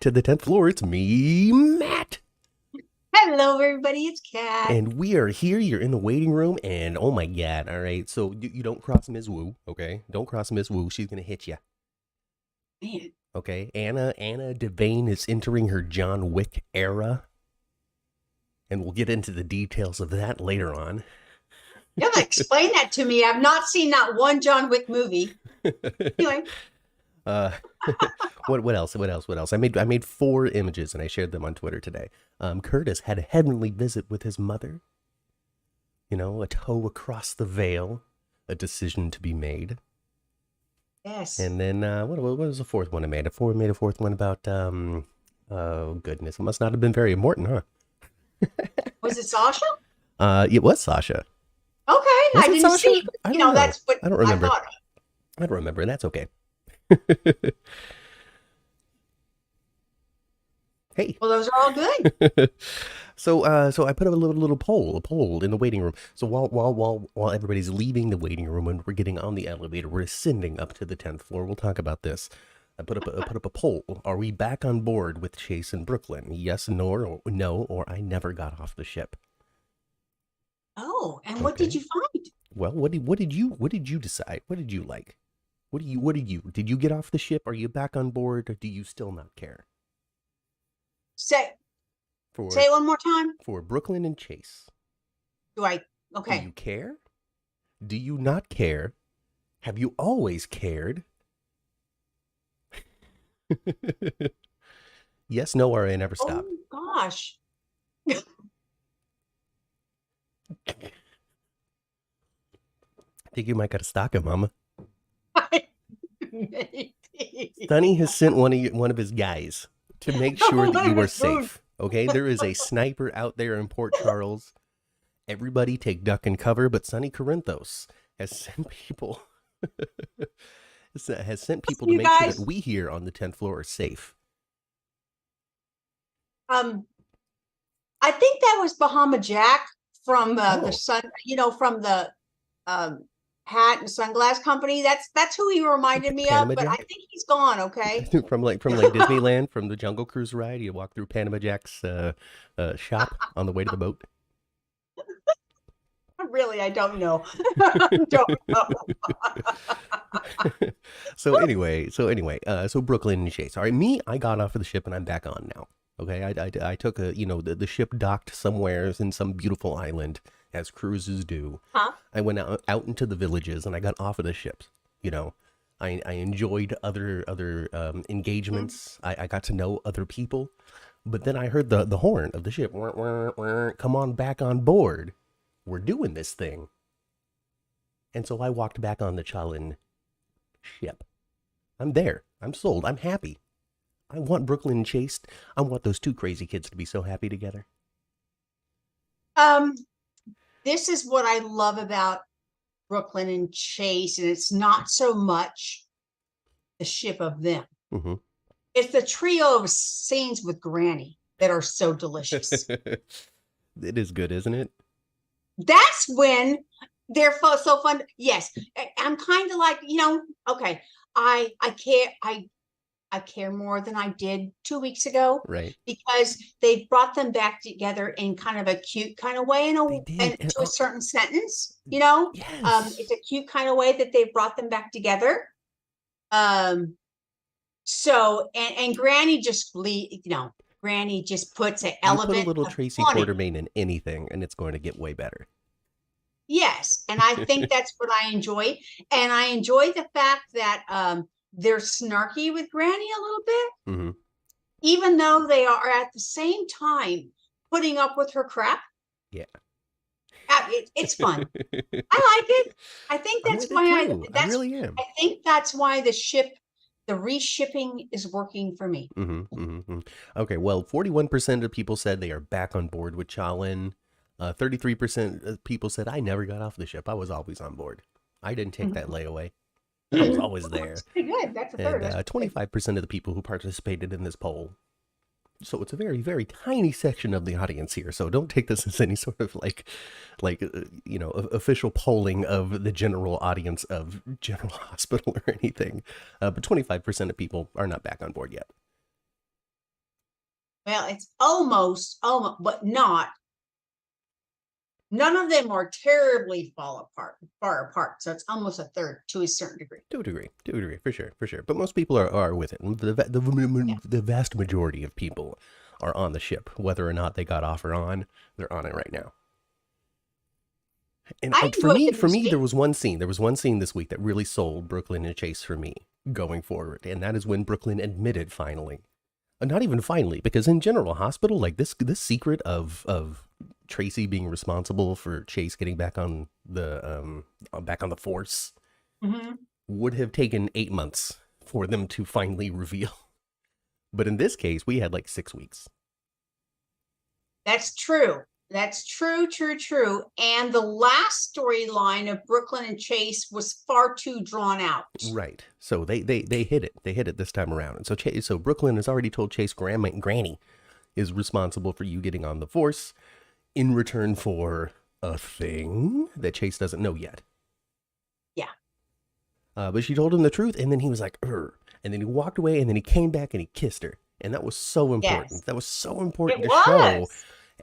back to the 10th floor. It's me, Matt. Hello, everybody. It's Kat. And we are here. You're in the waiting room. And oh my God. All right. So you don't cross Ms. Wu. Okay. Don't cross Ms. Wu. She's going to hit you. Man. Okay. Anna Devane is entering her John Wick era. And we'll get into the details of that later on. You have to explain that to me. I've not seen that one John Wick movie. Anyway. What else? I made 4 images and I shared them on Twitter today. Curtis had a heavenly visit with his mother. You know, a toe across the veil, a decision to be made. Yes. And then what was the 4th one I made? I made a 4th one about oh goodness, it must not have been very important, huh? Was it Sasha? It was Sasha. Okay, I didn't Sasha? see. I don't know. That's what I don't remember. I thought. I don't remember. That's okay. Hey. Well, those are all good. So I put up a little poll in the waiting room. So while everybody's leaving the waiting room and we're getting on the elevator, we're ascending up to the 10th floor. We'll talk about this. I put up a poll. Are we back on board with Chase in Brooklyn? Yes, no, or I never got off the ship. Oh, and what did you find? Well, what did you decide? What did you like? Did you get off the ship? Are you back on board, or do you still not care? Say it one more time. For Brooklyn and Chase. Okay. Do you care? Do you not care? Have you always cared? Yes, no, or I never stop. Oh, gosh. I think you might got to stock him, Mama. Sonny has sent one of his guys to make sure that you are safe. Okay, there is a sniper out there in Port Charles. Everybody take duck and cover, but Sonny Corinthos has sent people to make sure that we here on the 10th floor are safe. I think that was Bahama Jack from the sun, from the hat and sunglass company. That's who he reminded me of, but I think he's gone. Okay. from Disneyland, from the Jungle Cruise ride, you walk through Panama Jack's shop on the way to the boat. Really, I don't know. Don't know. So Brooklyn and Chase. All right, I got off of the ship and I'm back on now. Okay, I took the ship docked somewhere in some beautiful island, as cruises do. Huh? I went out into the villages and I got off of the ship. You know, I enjoyed other engagements. I got to know other people, but then I heard the horn of the ship. Come on back on board. We're doing this thing. And so I walked back on the Chalin ship. I'm there. I'm sold. I'm happy. I want Brooklyn and Chase. I want those 2 crazy kids to be so happy together. This is what I love about Brooklyn and Chase, and it's not so much the ship of them. Mm-hmm. It's the trio of scenes with Granny that are so delicious. It is good, isn't it? That's when they're so fun. Yes, I'm kind of like, okay, I care more than I did 2 weeks ago, right? Because they brought them back together in kind of a cute kind of way, to a certain sentence, Yes. It's a cute kind of way that they brought them back together. So and Granny just Granny just puts an element. You put a little Tracy Quartermain in anything, and it's going to get way better. Yes, and I think that's what I enjoy, and I enjoy the fact that they're snarky with Granny a little bit, mm-hmm. even though they are at the same time putting up with her crap. Yeah, it's fun. I like it. I think that's why I really am. I think that's why the reshipping is working for me. Mm-hmm, mm-hmm. Okay, well, 41% of people said they are back on board with Chalin. 33% of people said I never got off the ship. I was always on board. I didn't take that layaway. I was always there. That's pretty good. That's a third. And 25% of the people who participated in this poll. So it's a very, very tiny section of the audience here. So don't take this as any sort of official polling of the general audience of General Hospital or anything. But 25% of people are not back on board yet. Well, it's almost, but not. None of them are terribly far apart. So it's almost a third to a certain degree. To a degree, for sure. But most people are with it. The vast majority of people are on the ship, whether or not they got off or on. They're on it right now. And for me, there was one scene this week that really sold Brooklyn and Chase for me going forward, and that is when Brooklyn admitted finally, not even finally, because in General Hospital, like this secret of Tracy being responsible for Chase getting back on the force would have taken 8 months for them to finally reveal. But in this case, we had like 6 weeks. That's true. That's true. And the last storyline of Brooklyn and Chase was far too drawn out. Right. So they hit it. They hit it this time around. And so Brooklyn has already told Chase Granny is responsible for you getting on the force in return for a thing that Chase doesn't know yet. Yeah. But she told him the truth, and then he was like, "Er," and then he walked away, and then he came back and he kissed her, and that was so important. Yes. That was so important show.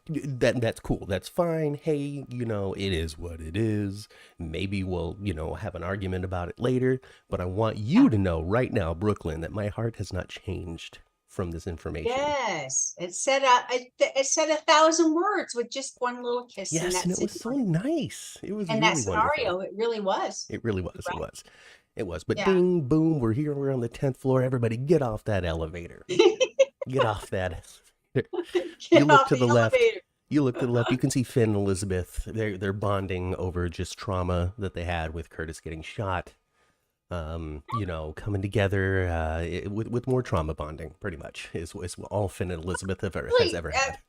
That's cool. That's fine. Hey, it is what it is. Maybe we'll, have an argument about it later. But I want you to know right now, Brooklyn, that my heart has not changed from this information. Yes, it said 1,000 words with just one little kiss. Yes, and it was so nice. It was, and really that scenario, wonderful. it really was. It really was. Right. It was. But ding, boom, we're here. We're on the 10th floor. Everybody, get off that elevator. Get off that. You look to the left. You look to the left. You can see Finn and Elizabeth. They're bonding over just trauma that they had with Curtis getting shot. Coming together with more trauma bonding. Pretty much is all Finn and Elizabeth has ever had.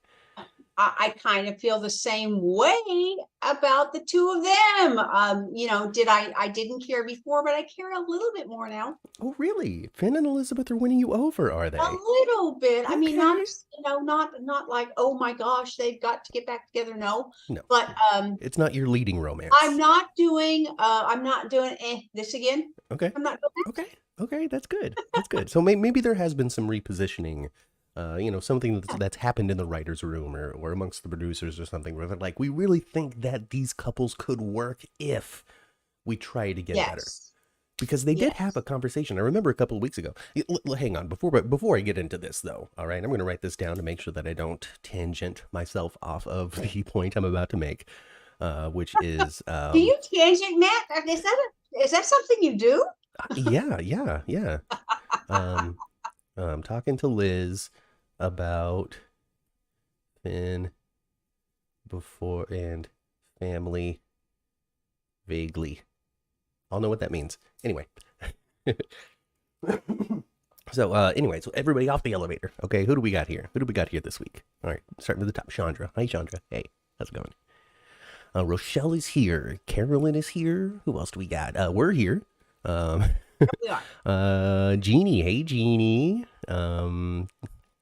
I kind of feel the same way about the two of them. I didn't care before, but I care a little bit more now. Oh, really? Finn and Elizabeth are winning you over, are they? A little bit. Okay. I mean, not like, oh my gosh, they've got to get back together. No. But it's not your leading romance. I'm not doing this again. Okay. I'm not doing that. Okay, that's good. So maybe there has been some repositioning. Something that's happened in the writer's room or amongst the producers or something where they're like, we really think that these couples could work if we try to get better. Because they did have a conversation. I remember a couple of weeks ago. Hang on, before I get into this though, all right, I'm going to write this down to make sure that I don't tangent myself off of the point I'm about to make, which is... do you tangent, Matt? Is that something you do? Yeah. I'm talking to Liz about Finn before and family vaguely. I'll know what that means. Anyway. So everybody off the elevator. Okay, who do we got here? This week? All right, starting with the top. Chandra. Hi, Chandra. Hey, how's it going? Rochelle is here. Carolyn is here. Who else do we got? We're here. Jeannie. Hey, Jeannie.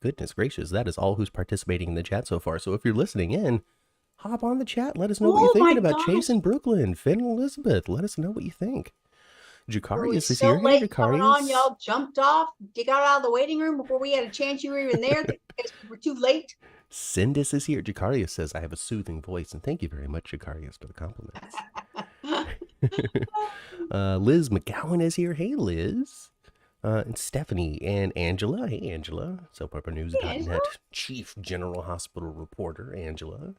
Goodness gracious, that is all who's participating in the chat so far. So if you're listening in, hop on the chat. Let us know what you're thinking about Chase and Brooklyn, Finn and Elizabeth. Let us know what you think. Jacarius is here. Hey, Jacarius. Y'all jumped off. You got out of the waiting room before we had a chance you were even there because we were too late. Sindis is here. Jacarius says, I have a soothing voice. And thank you very much, Jacarius, for the compliments. Liz McGowan is here. Hey, Liz. And Stephanie and Angela. Hey, Angela. SoapOperaNews.net Chief General Hospital Reporter, Angela.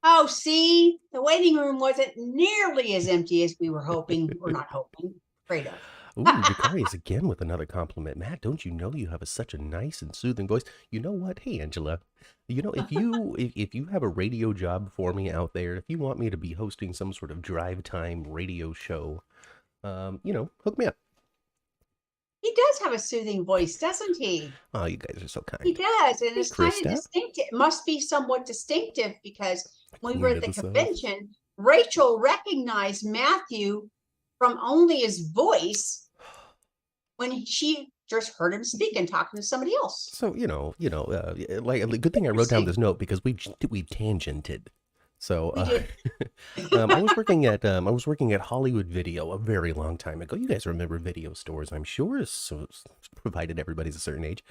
Oh, see, the waiting room wasn't nearly as empty as we were hoping. We're not hoping. Afraid of. Ooh, Jacarius again with another compliment. Matt, don't you know you have such a nice and soothing voice? You know what? Hey, Angela. If you have a radio job for me out there, if you want me to be hosting some sort of drive time radio show, hook me up. He does have a soothing voice, doesn't he? Oh, you guys are so kind. He does, and it's kind of distinctive. It must be somewhat distinctive because when we were at the convention, Rachel recognized Matthew from only his voice when she just heard him speak and talking to somebody else. So, like good thing I wrote down this note because we've tangented. So I was working at Hollywood Video a very long time ago. You guys remember video stores, I'm sure, so provided everybody's a certain age.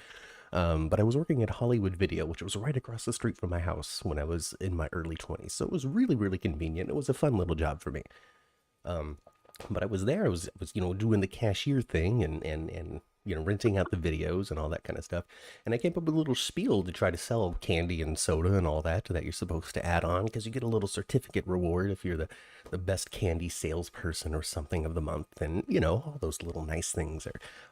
But I was working at Hollywood Video, which was right across the street from my house when I was in my early 20s. So it was really, really convenient. It was a fun little job for me. Um, but I was there. I was doing the cashier thing and renting out the videos and all that kind of stuff. And I came up with a little spiel to try to sell candy and soda and all that you're supposed to add on, because you get a little certificate reward if you're the best candy salesperson or something of the month. And, all those little nice things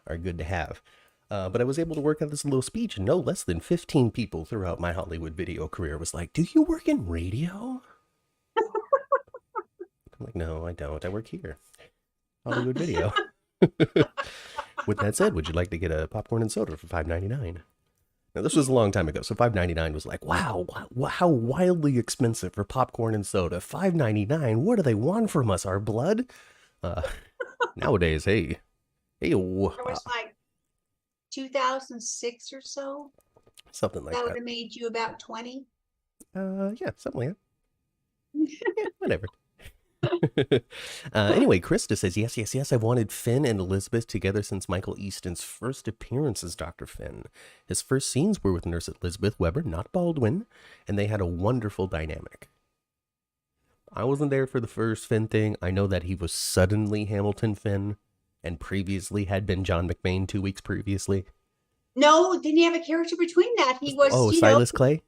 are good to have. But I was able to work out this little speech, and no less than 15 people throughout my Hollywood Video career was like, "Do you work in radio?" I'm like, "No, I don't. I work here. Hollywood Video." With that said, would you like to get a popcorn and soda for $5.99? Now, this was a long time ago, so $5.99 was like, wow, how wildly expensive for popcorn and soda. $5.99, what do they want from us, our blood? Nowadays, hey. It was like 2006 or so. Something like that. That would have made you about 20. Yeah, something like that. Yeah, whatever. Anyway, Krista says, yes, I've wanted Finn and Elizabeth together since Michael Easton's first appearance as Dr. Finn. His first scenes were with Nurse Elizabeth Weber, not Baldwin, and they had a wonderful dynamic. I wasn't there for the first Finn thing. I know that he was suddenly Hamilton Finn and previously had been John McBain 2 weeks previously. No, didn't he have a character between that? He was, Silas Clay?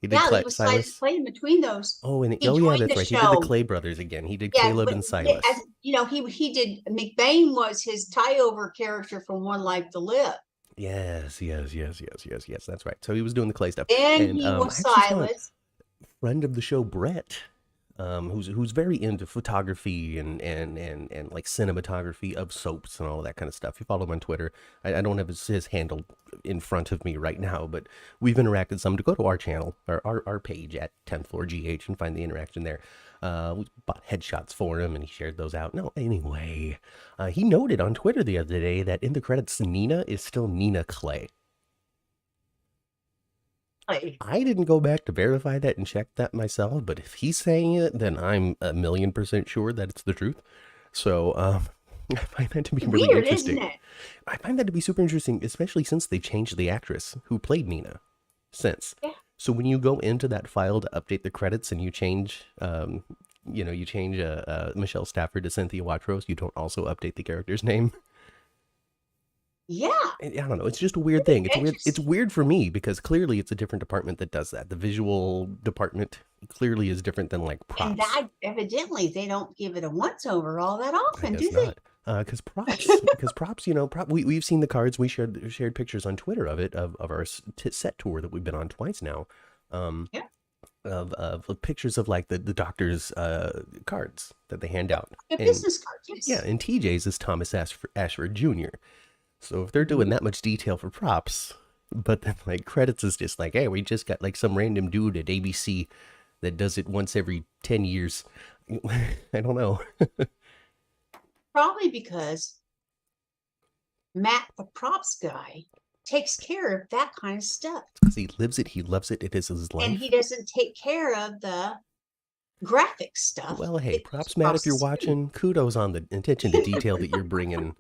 He did he was Silas Clay in between those. Oh, and yeah, that's right. He did the Clay brothers again. He did Caleb and Silas. He did. McBain was his tie-over character from One Life to Live. Yes. That's right. So he was doing the Clay stuff. And he was Silas. Friend of the show, Brett, who's very into photography and like cinematography of soaps and all that kind of stuff. You follow him on Twitter. I don't have his handle in front of me right now, but we've interacted some. To go to our channel or our page at 10th Floor GH and find the interaction there. We bought headshots for him and he shared those out. No, anyway, he noted on Twitter the other day that in the credits, Nina is still Nina Clay. I didn't go back to verify that and check that myself, but if he's saying it, then I'm 1,000,000% sure that it's the truth. So I find that to be really interesting. Isn't it? I find that to be super interesting, especially since they changed the actress who played Nina since. Yeah. So when you go into that file to update the credits and you change, Michelle Stafford to Cynthia Watros, you don't also update the character's name. Yeah. I don't know. It's just a weird thing. It's weird. It's weird for me because clearly it's a different department that does that. The visual department clearly is different than like props. And that evidently they don't give it a once over all that often, do they? Because props, we've seen the cards. We shared pictures on Twitter of it, of our set tour that we've been on twice now. Yeah. Of pictures of like the doctor's cards that they hand out. The business cards, yes. Yeah, and TJ's is Thomas Ashford Jr. So if they're doing that much detail for props, but then like credits is just like, hey, we just got like some random dude at ABC that does it once every 10 years. I don't know. Probably because Matt, the props guy, takes care of that kind of stuff. Because he lives it, he loves it, it is his life. And he doesn't take care of the graphic stuff. Well, hey, props Matt, if you're watching, kudos on the attention to detail that you're bringing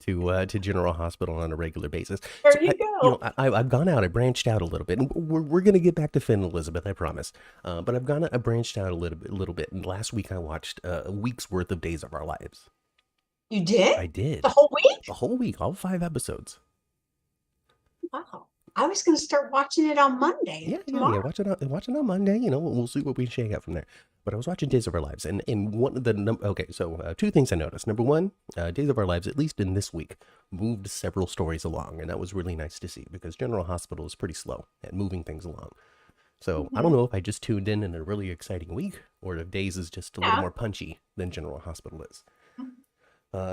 to General Hospital on a regular basis. There you go. I've gone out, I branched out a little bit, and we're going to get back to Finn and Elizabeth, I promise. But I branched out a little bit, and last week I watched a week's worth of Days of Our Lives. You did? I did. The whole week? The whole week, all 5 episodes. Wow. I was going to start watching it on Monday. Yeah, watch it on Monday. We'll see what we shake out from there. But I was watching Days of Our Lives, and one of the 2 things I noticed. Number 1, Days of Our Lives, at least in this week, moved several stories along, and that was really nice to see because General Hospital is pretty slow at moving things along. So I don't know if I just tuned in a really exciting week, or if Days is just a little more punchy than General Hospital is.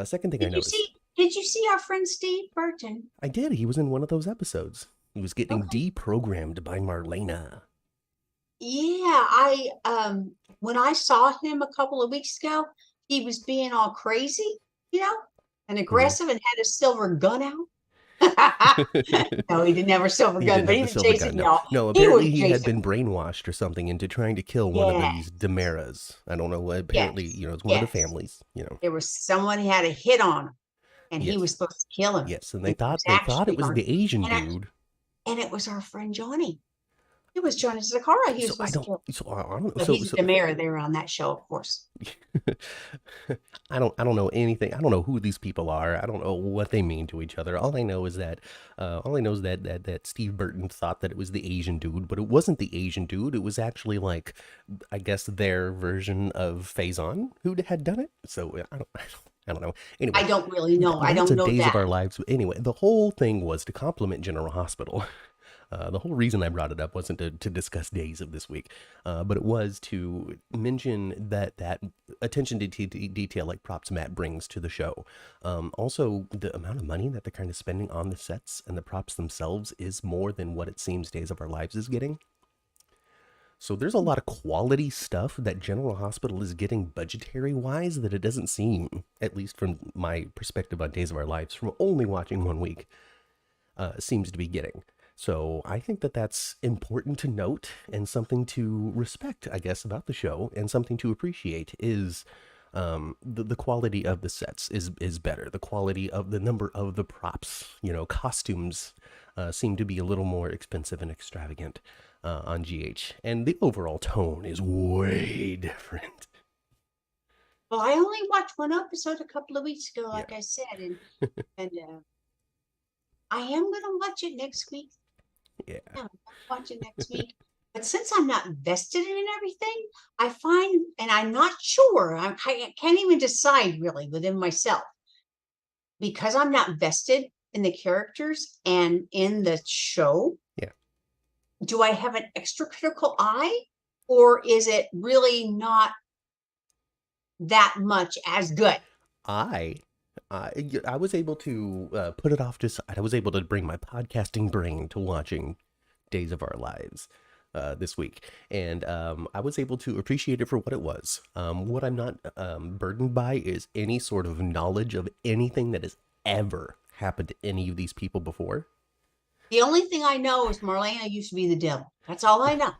Second thing I noticed. Did you see our friend Steve Burton? I did. He was in one of those episodes. He was getting deprogrammed by Marlena. Yeah, when I saw him a couple of weeks ago, he was being all crazy, and aggressive, and had a silver gun out. No, he didn't have a silver gun, but he was chasing y'all. No, apparently he had been brainwashed or something into trying to kill one of these Damaras. I don't know. Apparently, it's one of the families. There was someone who had a hit on him, and he was supposed to kill him. Yes, and they thought it was the Asian dude and it was our friend Johnny. It was Johnny Zakara he was supposed to kill. I don't. But he's the mayor there on that show, of course. I don't know anything. I don't know who these people are. I don't know what they mean to each other. All I know is that that Steve Burton thought that it was the Asian dude, but it wasn't the Asian dude. It was actually like, I guess, their version of Faison who had done it. So I don't know. Anyway, I don't really know. I don't know Days that. of Our Lives. Anyway, the whole thing was to compliment General Hospital. The whole reason I brought it up wasn't to discuss Days of this week, but it was to mention that attention to detail like props Matt brings to the show. Also, the amount of money that they're kind of spending on the sets and the props themselves is more than what it seems Days of Our Lives is getting. So there's a lot of quality stuff that General Hospital is getting budgetary-wise that it doesn't seem, at least from my perspective on Days of Our Lives, from only watching 1 week, seems to be getting. So I think that that's important to note and something to respect, I guess, about the show, and something to appreciate is the quality of the sets is better. The quality of the number of the props, costumes seem to be a little more expensive and extravagant on GH. And the overall tone is way different. Well, I only watched one episode a couple of weeks ago, like I said, and I am going to watch it next week. Yeah. I'll watch it next week. But since I'm not invested in everything, I find, and I'm not sure, I can't even decide really within myself, because I'm not vested in the characters and in the show. Yeah. Do I have an extra critical eye, or is it really not that much as good? I was able to put it off to side. I was able to bring my podcasting brain to watching Days of Our Lives this week, and I was able to appreciate it for what it was. What I'm not burdened by is any sort of knowledge of anything that has ever happened to any of these people before. The only thing I know is Marlena used to be the devil. That's all I know.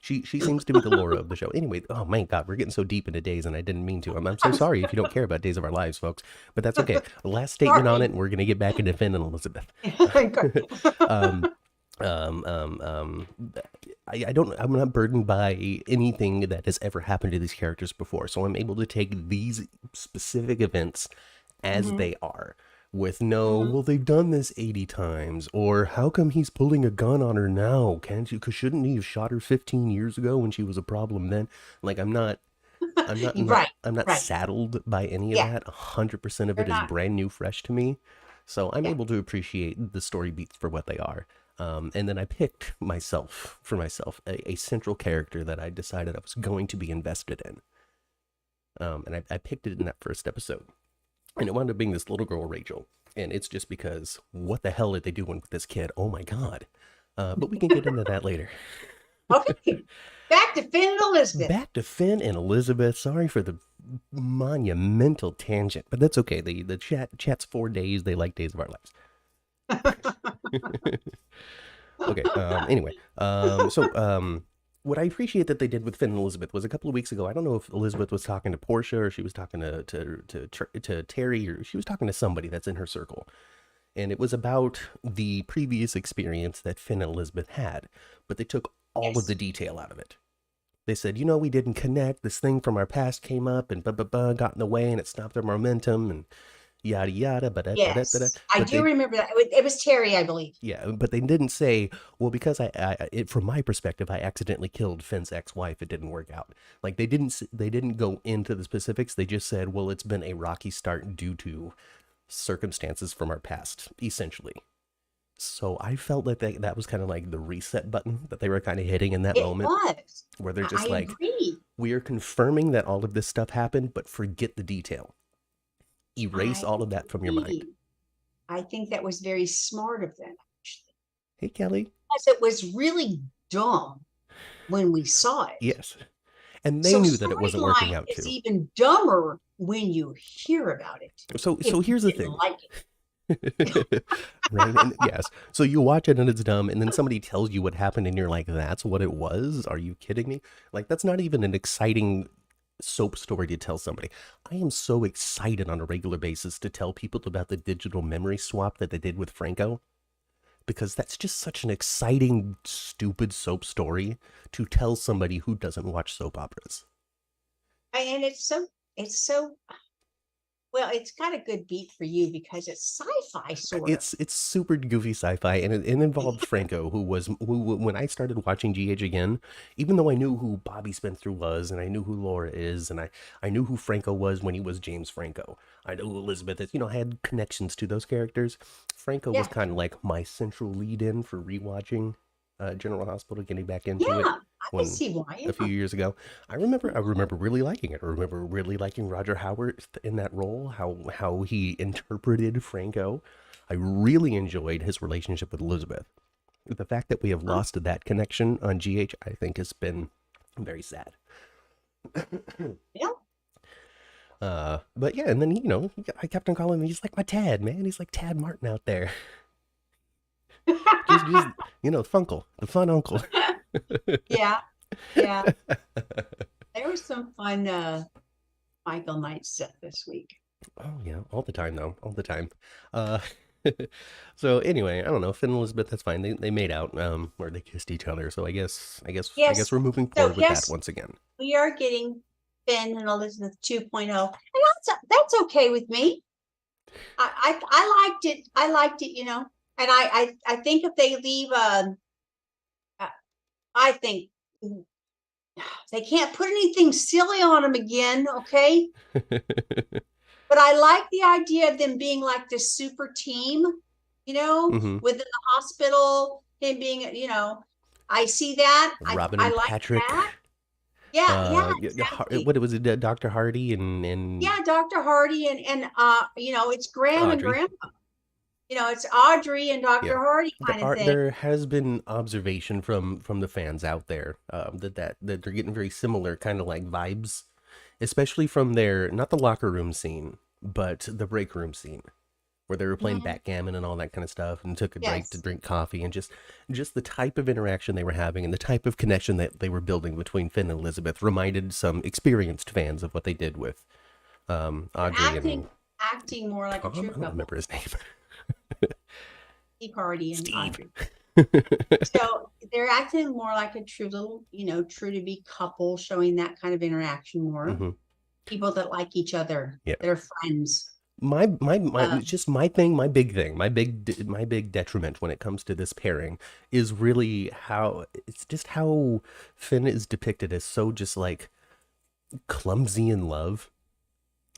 She seems to be the Laura of the show. Anyway, oh my God, we're getting so deep into Days, and I didn't mean to. I'm so sorry if you don't care about Days of Our Lives, folks, but that's okay. Last statement on it, and we're gonna get back into Finn and Elizabeth. I'm not burdened by anything that has ever happened to these characters before, so I'm able to take these specific events as they are. With well, they've done this 80 times, or how come he's pulling a gun on her now? Can't you? Because shouldn't he have shot her 15 years ago when she was a problem then? Like, I'm not saddled by any of that. 100% of it is brand new, fresh to me. So I'm able to appreciate the story beats for what they are. And then I picked for myself, a central character that I decided I was going to be invested in. And I picked it in that first episode. And it wound up being this little girl, Rachel. And it's just because, what the hell are they doing with this kid? Oh my God. But we can get into that later. Okay. Back to Finn and Elizabeth. Sorry for the monumental tangent, but that's okay. The chat's 4 days. They like Days of Our Lives. Okay. Anyway, what I appreciate that they did with Finn and Elizabeth was a couple of weeks ago. I don't know if Elizabeth was talking to Portia or she was talking to Terry, or she was talking to somebody that's in her circle. And it was about the previous experience that Finn and Elizabeth had, but they took all of the detail out of it. They said, we didn't connect. This thing from our past came up and got in the way, and it stopped our momentum and yada yada. I do remember that. It was Terry, I believe. Yeah, but they didn't say, well, because from my perspective, I accidentally killed Finn's ex-wife. It didn't work out. Like, they didn't go into the specifics. They just said, well, it's been a rocky start due to circumstances from our past, essentially. So I felt like that was kind of like the reset button that they were kind of hitting in that moment. Was. Where they're just agree. We are confirming that all of this stuff happened, but forget the detail. Erase all of that from your mind. I think that was very smart of them, actually. Hey, Kelly. Because it was really dumb when we saw it. Yes. And they knew that it wasn't working out, too. It's even dumber when you hear about it. So here's the thing. Like it. Right? And yes. So you watch it and it's dumb, and then somebody tells you what happened and you're like, that's what it was? Are you kidding me? Like, that's not even an exciting soap story to tell somebody. I am so excited on a regular basis to tell people about the digital memory swap that they did with Franco. because that's just such an exciting, stupid soap story to tell somebody who doesn't watch soap operas. And it's so well, it's got a good beat for you because it's sci-fi sort of. It's super goofy sci-fi, and it involved Franco, who when I started watching GH again, even though I knew who Bobby Spencer was, and I knew who Laura is, and I knew who Franco was when he was James Franco. I know who Elizabeth is, had connections to those characters. Franco was kind of like my central lead-in for rewatching General Hospital, getting back into it. I can see why. A few years ago, I remember really liking it. I remember really liking Roger Howard in that role, how he interpreted Franco. I really enjoyed his relationship with Elizabeth. The fact that we have lost that connection on GH, I think, has been very sad. Yeah. But yeah, and then I kept on calling him. He's like my Tad, man. He's like Tad Martin out there. just Funkle, the fun uncle. Yeah. There was some fun Michael Knight stuff this week. Oh yeah, all the time though, all the time. So anyway, I don't know. Finn and Elizabeth, that's fine. They made out, or they kissed each other. So I guess we're moving forward with that once again. We are getting Finn and Elizabeth 2.0, and that's okay with me. I liked it. And I think if they leave, I think they can't put anything silly on them again, okay? But I like the idea of them being like this super team, within the hospital, him being, I see that. Robin I and like Patrick. That. Yeah, exactly. What was it, Dr. Hardy and yeah, Dr. Hardy and it's Graham Audrey. and Grandpa. It's Audrey and Dr. Hardy kind of thing. There has been observation from the fans out there that they're getting very similar kind of like vibes, especially from not the locker room scene, but the break room scene, where they were playing backgammon and all that kind of stuff, and took a break to drink coffee, and just the type of interaction they were having and the type of connection that they were building between Finn and Elizabeth reminded some experienced fans of what they did with Audrey acting more like a true couple. I don't remember his name. Steve Hardy and Audrey. So they're acting more like a true little, true to be couple, showing that kind of interaction more. People that like each other. They're friends. My big detriment when it comes to this pairing is really how Finn is depicted as so just like clumsy in love.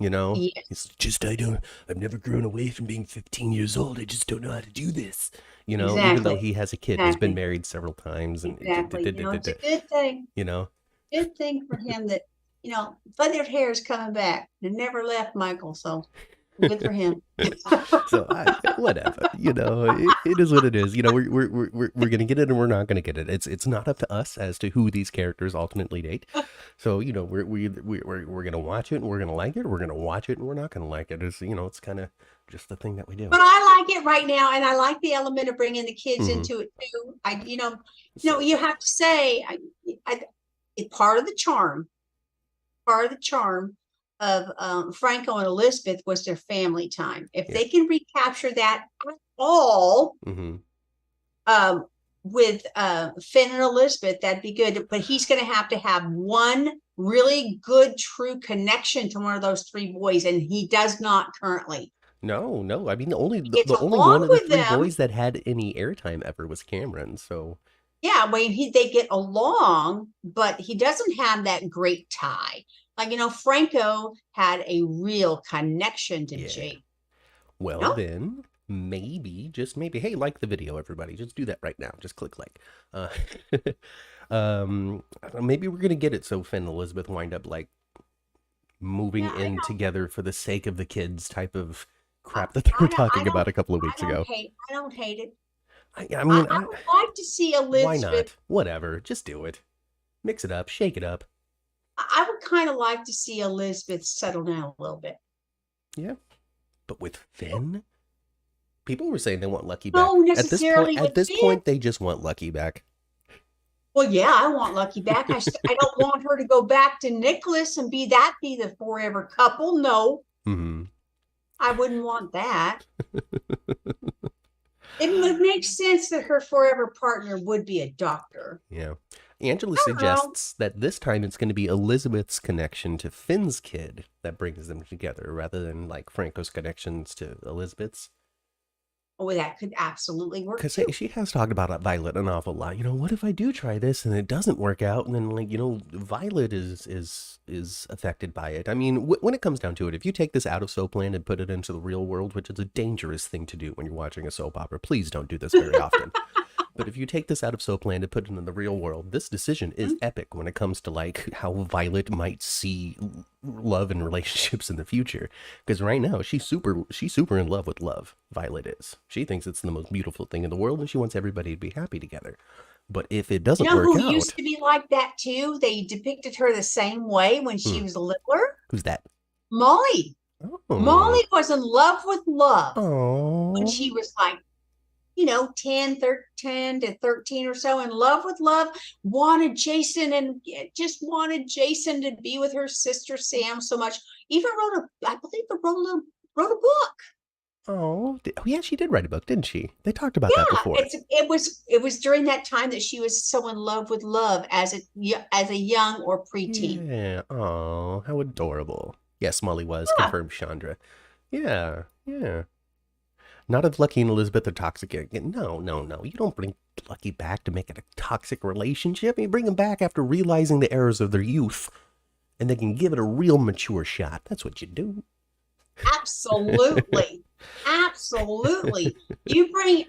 It's just I've never grown away from being 15 years old. I just don't know how to do this. Even though he has a kid who's been married several times, and it's a good thing. Good thing for him that feathered hair is coming back. It never left Michael, so good for him. So whatever, it is what it is. We're gonna get it and we're not gonna get it. It's not up to us as to who these characters ultimately date. So we're gonna watch it and we're gonna like it. We're gonna watch it and we're not gonna like it. It's kind of just the thing that we do. But I like it right now, and I like the element of bringing the kids into it too. You have to say, it's part of the charm. Part of the charm of Franco and Elizabeth was their family time. If they can recapture that at all with Finn and Elizabeth, that'd be good. But he's going to have one really good, true connection to one of those three boys, and he does not currently. No. I mean, the only one of the three boys that had any airtime ever was Cameron. So yeah, they get along, but he doesn't have that great tie. Like, Franco had a real connection to Jake. Well, then maybe, just maybe, hey, like the video, everybody. Just do that right now. Just click like. Maybe we're gonna get it so Finn and Elizabeth wind up like moving in together for the sake of the kids type of crap that they were talking about a couple of weeks ago. I don't hate it. I mean, I would like to see Elizabeth. Why not? Whatever. Just do it. Mix it up. Shake it up. I would kind of like to see Elizabeth settle down a little bit. Yeah. But with Finn? People were saying they want Lucky back. No, necessarily. At this point, they just want Lucky back. Well, yeah, I want Lucky back. I don't want her to go back to Nicholas and be the forever couple. No. I wouldn't want that. It would make sense that her forever partner would be a doctor. Yeah. Angela suggests that this time it's going to be Elizabeth's connection to Finn's kid that brings them together rather than like Franco's connections to Elizabeth's. Oh, that could absolutely work Because too. she has talked about Violet an awful lot. What if I do try this and it doesn't work out? And then, like, Violet is affected by it. I mean, when it comes down to it, if you take this out of Soapland and put it into the real world, which is a dangerous thing to do when you're watching a soap opera, please don't do this very often. But if you take this out of Soapland and put it in the real world, this decision is epic when it comes to like how Violet might see love and relationships in the future. Because right now she's super in love with love. Violet is. She thinks it's the most beautiful thing in the world, and she wants everybody to be happy together. But if it doesn't work who out, used to be like that too? They depicted her the same way when she was littler. Who's that? Molly. Oh. Molly was in love with love when Oh. she was like 10 to 13 or so, in love with love, wanted Jason and just wanted Jason to be with her sister Sam so much. Even I believe wrote a book. Oh, yeah, she did write a book, didn't she? They talked about that before. It was during that time that she was so in love with love as a young or preteen. Yeah. Oh, how adorable. Yes, Molly was, confirmed Chandra. Yeah, yeah. Not if Lucky and Elizabeth are toxic again. No. You don't bring Lucky back to make it a toxic relationship. You bring them back after realizing the errors of their youth. And they can give it a real mature shot. That's what you do. Absolutely. Absolutely. You bring,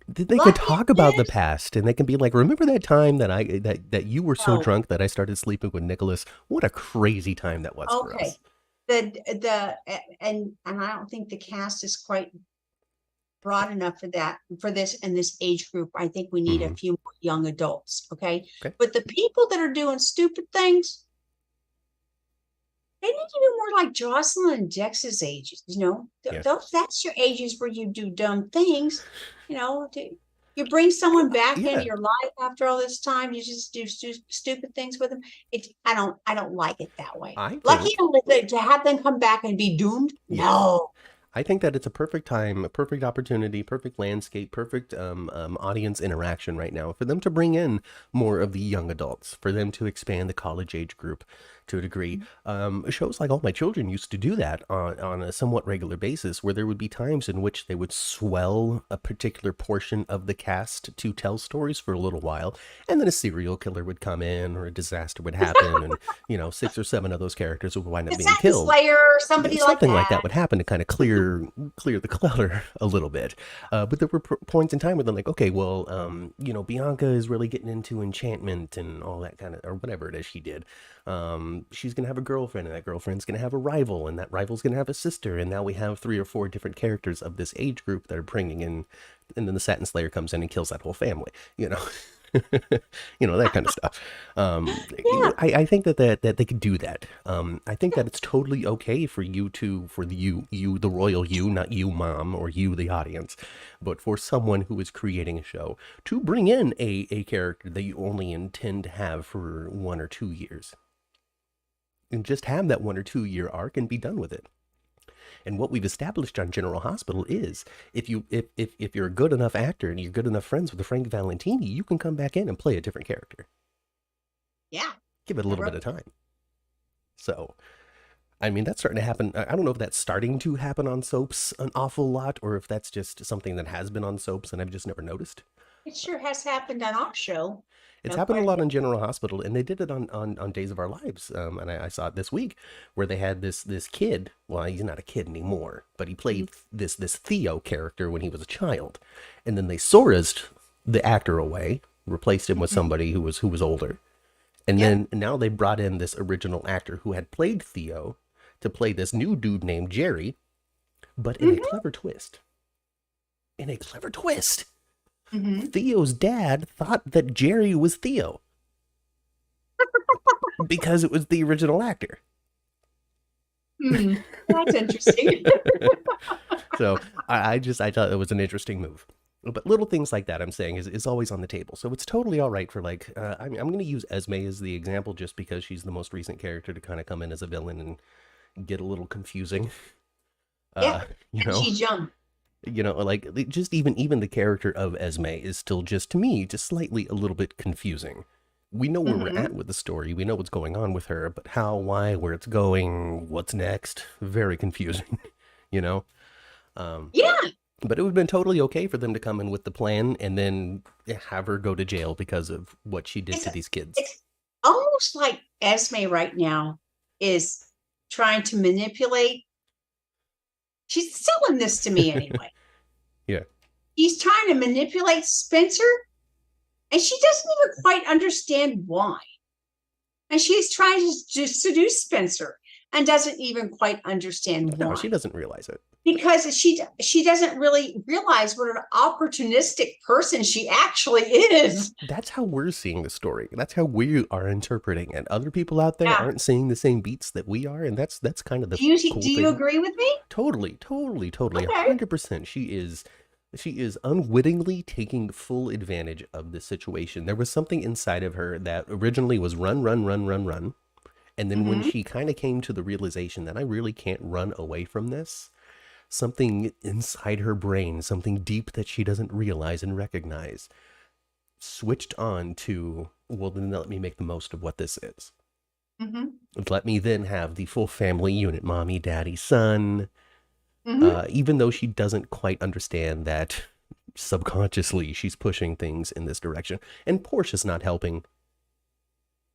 They can talk about the past, and they can be like, remember that time that you were so drunk that I started sleeping with Nicholas? What a crazy time that was for us. And I don't think the cast is quite broad enough for this in this age group. I think we need a few more young adults. Okay. But the people that are doing stupid things, they need to be more like Jocelyn and Dex's ages. That's your ages where you do dumb things. You bring someone back into your life after all this time. You just do stupid things with them. I don't like it that way. Lucky to have them come back and be doomed. No. I think that it's a perfect time, a perfect opportunity, perfect landscape, perfect audience interaction right now for them to bring in more of the young adults, for them to expand the college age group to a degree. Shows like All My Children used to do that on a somewhat regular basis, where there would be times in which they would swell a particular portion of the cast to tell stories for a little while, and then a serial killer would come in or a disaster would happen, and 6 or 7 of those characters would wind up being killed. Slayer or somebody something like that would happen to kind of clear the clutter a little bit. But there were points in time where they're like, okay, well, Bianca is really getting into enchantment and all that kind of, or whatever it is she did. She's going to have a girlfriend, and that girlfriend's going to have a rival, and that rival's going to have a sister. And now we have 3 or 4 different characters of this age group that are bringing in, and then the Satin Slayer comes in and kills that whole family, that kind of stuff. I think that they could do that. I think that it's totally okay for you, the royal you, not you, mom, or you, the audience, but for someone who is creating a show to bring in a character that you only intend to have for 1 or 2 years. And just have that 1 or 2 year arc and be done with it. And what we've established on General Hospital is if you're a good enough actor and you're good enough friends with Frank Valentini, you can come back in and play a different character. Yeah. Give it a little bit of time. So, I mean, that's starting to happen. I don't know if that's starting to happen on soaps an awful lot, or if that's just something that has been on soaps and I've just never noticed. It sure has happened on our show. It's happened a lot on General Hospital, and they did it on Days of Our Lives. And I saw it this week, where they had this kid. Well, he's not a kid anymore, but he played this Theo character when he was a child, and then they Sora's the actor away, replaced him with somebody who was older, and then now they brought in this original actor who had played Theo to play this new dude named Jerry, but in a clever twist. Theo's dad thought that Jerry was Theo because it was the original actor. That's interesting. So I thought it was an interesting move. But little things like that, I'm saying, is always on the table. So it's totally all right for, like, I'm going to use Esme as the example just because she's the most recent character to kind of come in as a villain and get a little confusing. She's young. You know, like just even the character of Esme is still just to me just slightly a little bit confusing. We know where we're Mm-hmm. at with the story. We know what's going on with her, but how, why, where it's going, what's next, very confusing, you know? Um, Yeah, but it would have been totally okay for them to come in with the plan and then have her go to jail because of what she did it's to these kids. it's almost like Esme right now is trying to manipulate. She's selling this to me anyway. Yeah. He's trying to manipulate Spencer, and she doesn't even quite understand why. And she's trying to seduce Spencer and doesn't even quite understand No, why. she doesn't realize it. Because she doesn't really realize what an opportunistic person she actually is. That's how we're seeing the story. That's how we are interpreting it. Other people out there Yeah. aren't seeing the same beats that we are, and that's kind of the cool Do you thing. agree with me? Totally, totally, totally, Okay. 100%. She is unwittingly taking full advantage of this situation. There was something inside of her that originally was run, run, run, run, run. And then when Mm-hmm. she kind of came to the realization that I really can't run away from this, something inside her brain, something deep that she doesn't realize and recognize, switched on to, well, then let me make the most of what this is. Mm-hmm. Let me then have the full family unit, mommy, daddy, son. Mm-hmm. Even though she doesn't quite understand that subconsciously she's pushing things in this direction. And Portia's not helping.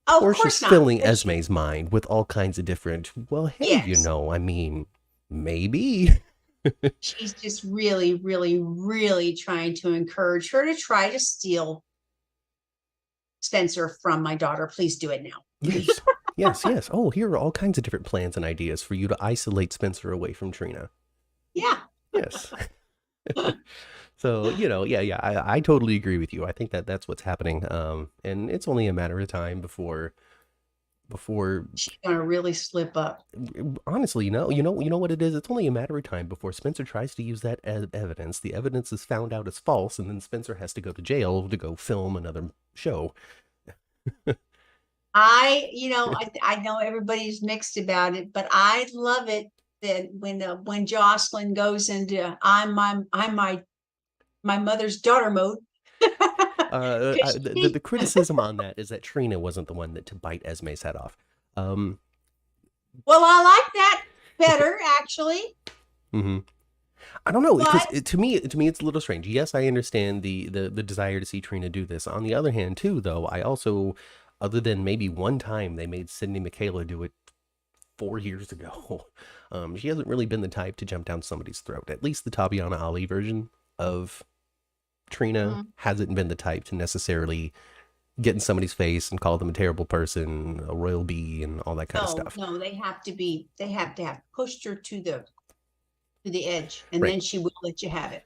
Oh, of Portia's course not. filling Esme's mind with all kinds of different, well, hey, Yes. I mean, maybe. She's just really, really, really trying to encourage her to try to steal Spencer from my daughter. Please do it now. Yes. Yes, yes. Oh, here are all kinds of different plans and ideas for you to isolate Spencer away from Trina. Yeah. Yes. So, yeah, I totally agree with you. I think that that's what's happening. And it's only a matter of time before She's gonna really slip up. honestly, you know what it is? It's only a matter of time before Spencer tries to use that as evidence. The evidence is found out as false, and then Spencer has to go to jail to go film another show. I know everybody's mixed about it, but I love it that when Jocelyn goes into I'm my mother's daughter mode. The criticism on that is that Trina wasn't the one that to bite Esme's head off. Um, Well, I like that better actually, hmm I don't know because but to me it's a little strange. Yes, I understand the desire to see Trina do this. On the other hand, too, though, I also, other than maybe one time they made Sydney Michaela do it 4 years ago, she hasn't really been the type to jump down somebody's throat. At least the Tabiana Ali version of Trina mm, hasn't been the type to necessarily get in somebody's face and call them a terrible person, a royal bee, and all that kind of stuff. no, they have to have pushed her to the edge, and Right. then she will let you have it.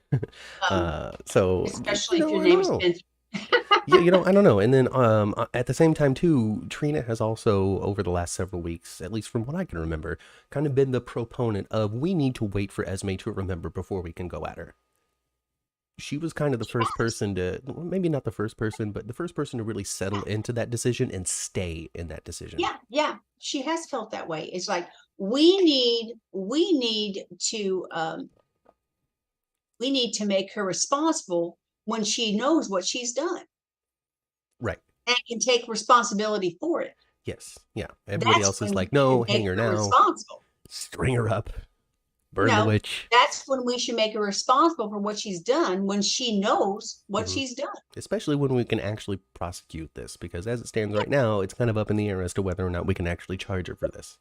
Um, So especially if your I name don't is know. Spencer. Yeah, I don't know. And then at the same time too, Trina has also over the last several weeks, at least from what I can remember, kind of been the proponent of we need to wait for Esme to remember before we can go at her. She was kind of the first person to, well, maybe not the first person, but the first person to really settle into that decision and stay in that decision. Yeah, yeah, she has felt that way. It's like we need to make her responsible when she knows what she's done Right. and can take responsibility for it. Yes. Yeah. Everybody That's else is when we like, no, should hang make her her now, responsible. string her up, You burn the know, witch. that's when we should make her responsible for what she's done when she knows what hmm she's done. Especially when we can actually prosecute this, because as it stands Yeah, right now, it's kind of up in the air as to whether or not we can actually charge her for this.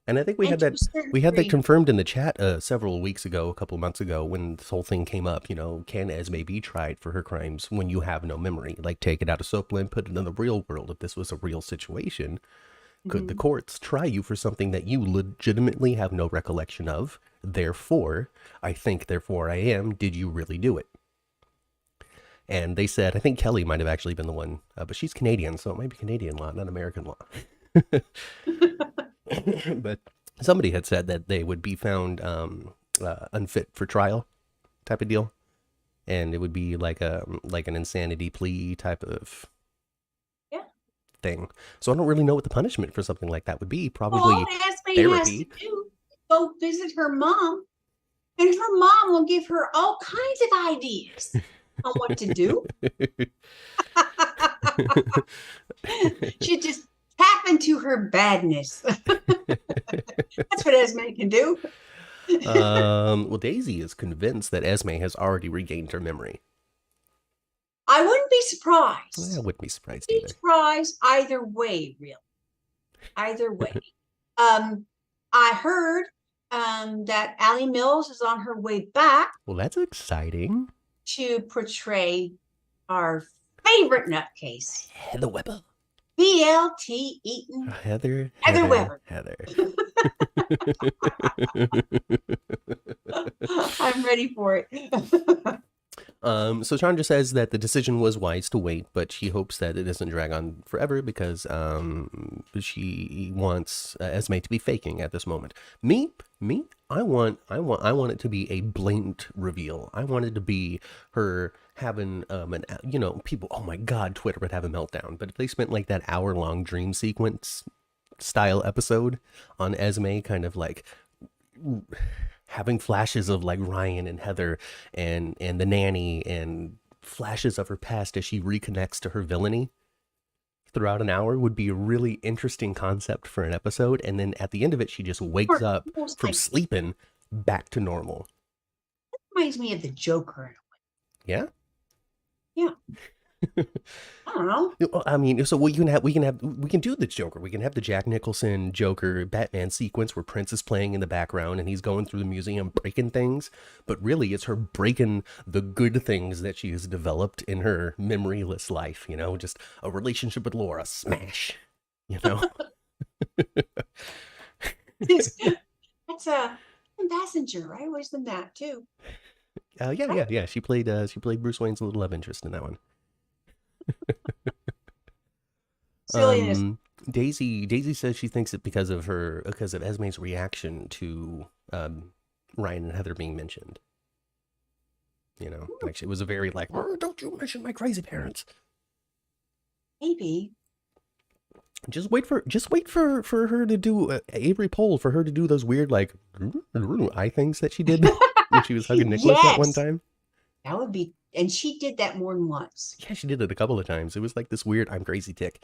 And I think and to a certain we had that degree, confirmed in the chat several weeks ago, a couple of months ago, when this whole thing came up. Can Esme be tried for her crimes when you have no memory? Like, take it out of Soapland, put it in the real world. If this was a real situation, could the mhm. courts try you for something that you legitimately have no recollection of? Therefore, I think, therefore I am. Did you really do it? And they said, I think Kelly might have actually been the one, but she's Canadian, so it might be Canadian law, not American law. But somebody had said that they would be found unfit for trial type of deal. And it would be like an insanity plea type of Yeah. thing. So I don't really know what the punishment for something like that would be. Well, all Probably Esme has to therapy. do is go visit her mom And her mom will give her all kinds of ideas on what to do. She just tap into her badness. That's what Esme can do. Well, Daisy is convinced that Esme has already regained her memory. I wouldn't be surprised. I wouldn't be surprised either. Surprised either way, really. Either way. I heard that Allie Mills is on her way back. Well, that's exciting. To portray our favorite nutcase, Heather Weber. BLT Eaton. Heather Weber. Heather. I'm ready for it. So Chandra says that the decision was wise to wait, but she hopes that it doesn't drag on forever because she wants Esme to be faking at this moment. Me, I want it to be a blatant reveal. I want it to be her having people. Oh my God, Twitter would have a meltdown. But if they spent like that hour-long dream sequence style episode on Esme, kind of like having flashes of like Ryan and Heather and the nanny and flashes of her past as she reconnects to her villainy throughout an hour would be a really interesting concept for an episode. And then at the end of it, she just wakes up from sleeping back to normal. That reminds me of the Joker. Yeah? Yeah. I don't know. I mean, so we can do the Joker. We can have the Jack Nicholson Joker Batman sequence where Prince is playing in the background and he's going through the museum breaking things. But really, it's her breaking the good things that she has developed in her memoryless life. You know, just a relationship with Laura, smash. You know. That's a passenger, right? Was in that too? Yeah. She played Bruce Wayne's little love interest in that one. Daisy says she thinks it because of Esme's reaction to Ryan and Heather being mentioned. You know, actually, it was a very like, oh, don't you mention my crazy parents. Maybe. Just wait for her to do Avery Pohl, for her to do those weird like eye things that she did when she was hugging Nicholas that one time. That would be, and she did that more than once. Yeah, she did it a couple of times. It was like this weird I'm crazy tick,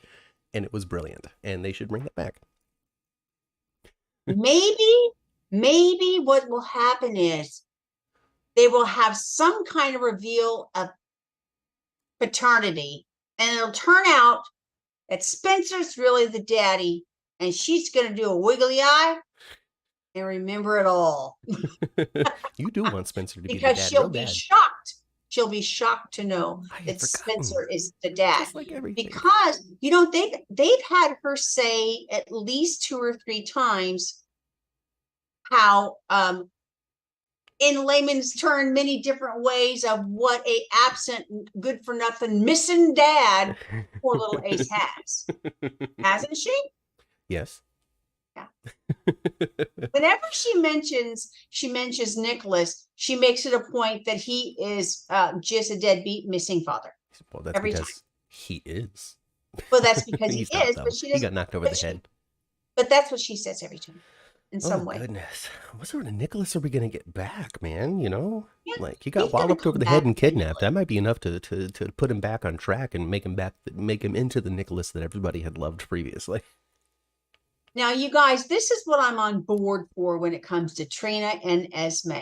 and it was brilliant. And they should bring that back. Maybe what will happen is they will have some kind of reveal of paternity, and it'll turn out that Spencer's really the daddy, and she's going to do a wiggly eye and remember it all. You do want Spencer to be the because dad. she'll be shocked. She'll be shocked to know that Spencer is the dad. Just like everything. Because they've had her say at least 2 or 3 times how in layman's term, many different ways of what a absent, good for nothing, missing dad poor little Ace has. Hasn't she? Yes. Yeah. Whenever she mentions Nicholas, she makes it a point that he is just a deadbeat missing father. Well, that's every because time. He is. Well, that's because he is, but she he got knocked over the head. But that's what she says every time. In some way. Goodness. What sort of Nicholas are we going to get back, man? You know? Yeah, like, he got walloped over the head and kidnapped. That might be enough to put him back on track and make him into the Nicholas that everybody had loved previously. Now, you guys, this is what I'm on board for when it comes to Trina and Esme.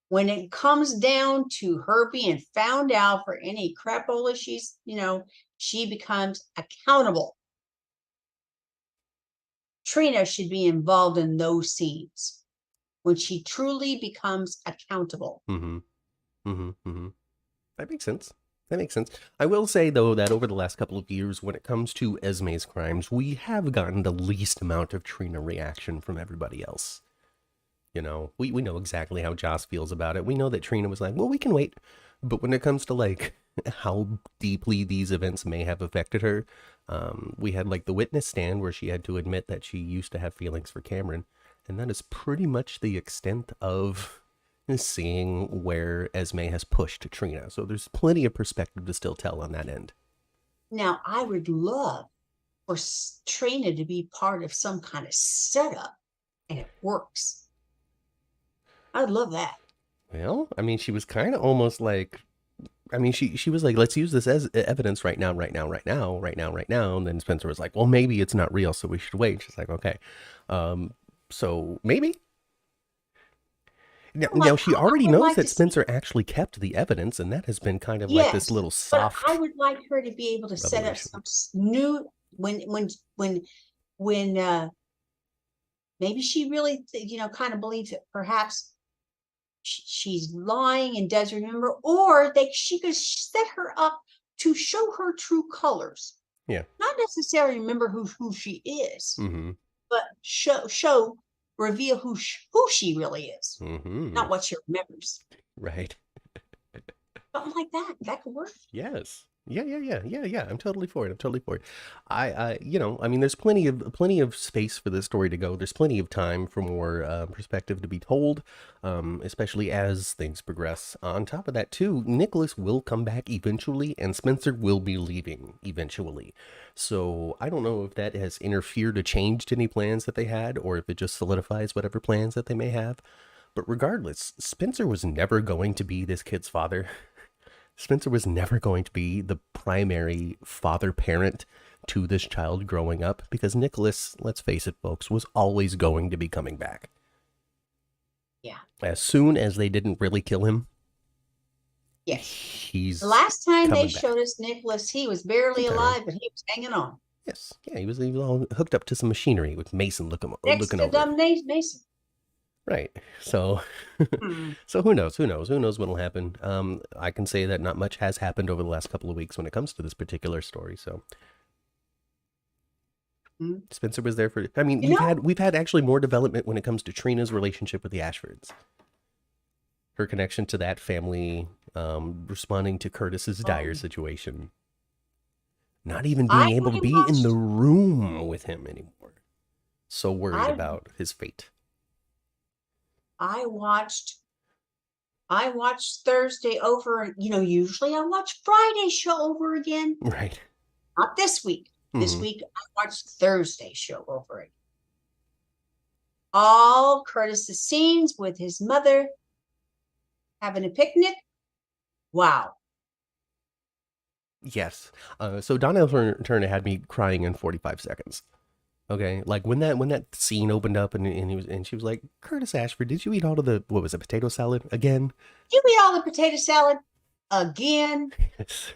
When it comes down to her being found out for any crapola she becomes accountable. Trina should be involved in those scenes when she truly becomes accountable. That makes sense. I will say, though, that over the last couple of years, when it comes to Esme's crimes, we have gotten the least amount of Trina reaction from everybody else. You know, we know exactly how Joss feels about it. We know that Trina was like, well, we can wait. But when it comes to, like, how deeply these events may have affected her, we had, like, the witness stand where she had to admit that she used to have feelings for Cameron. And that is pretty much the extent of seeing where Esme has pushed Trina. So there's plenty of perspective to still tell on that end. Now, I would love for Trina to be part of some kind of setup, and it works. I'd love that. Well, I mean, she was kind of almost like, I mean, she was like, let's use this as evidence right now, right now, right now, right now, right now. And then Spencer was like, well, maybe it's not real, so we should wait. She's like, okay. Um, so maybe. Now she I already would knows like that to see. Spencer actually kept the evidence, and that has been kind of like this Yes, little but I soft would like her to be able to set up revelation. some new when maybe she really kind of believes that perhaps she's lying and does remember, or she could set her up to show her true colors. Yeah. Not necessarily remember who she is, Mm-hmm. but reveal who she really is, Mm-hmm. not what she remembers. Right. Something like that. That could work. Yes. Yeah. I'm totally for it. I'm totally for it. I mean, there's plenty of space for this story to go. There's plenty of time for more perspective to be told, especially as things progress. On top of that, too, Nicholas will come back eventually, and Spencer will be leaving eventually. So I don't know if that has interfered or changed any plans that they had, or if it just solidifies whatever plans that they may have. But regardless, Spencer was never going to be this kid's father. Spencer was never going to be the primary father parent to this child growing up because Nicholas, let's face it, folks, was always going to be coming back. Yeah. As soon as they didn't really kill him, yes. He's the last time they back. showed us Nicholas, he was barely alive, but he was hanging on. Yes. Yeah, he was all hooked up to some machinery with Mason looking Next to over it. Mason. Right. So, so who knows? Who knows? Who knows what'll happen? I can say that not much has happened over the last couple of weeks when it comes to this particular story. So, Spencer was there for. I mean, we've had actually more development when it comes to Trina's relationship with the Ashfords. Her connection to that family, responding to Curtis's dire situation, not even being able to be in the room with him anymore. So worried about his fate. I watched Thursday over, usually I watch Friday show over again. Right. Not this week. Mm-hmm. This week I watched Thursday show over again. All Curtis's scenes with his mother having a picnic. Wow. Yes. So Donnell Turner had me crying in 45 seconds. Okay, like when that scene opened up and she was like, Curtis Ashford, did you eat all of the potato salad again? Did you eat all the potato salad again? Yes.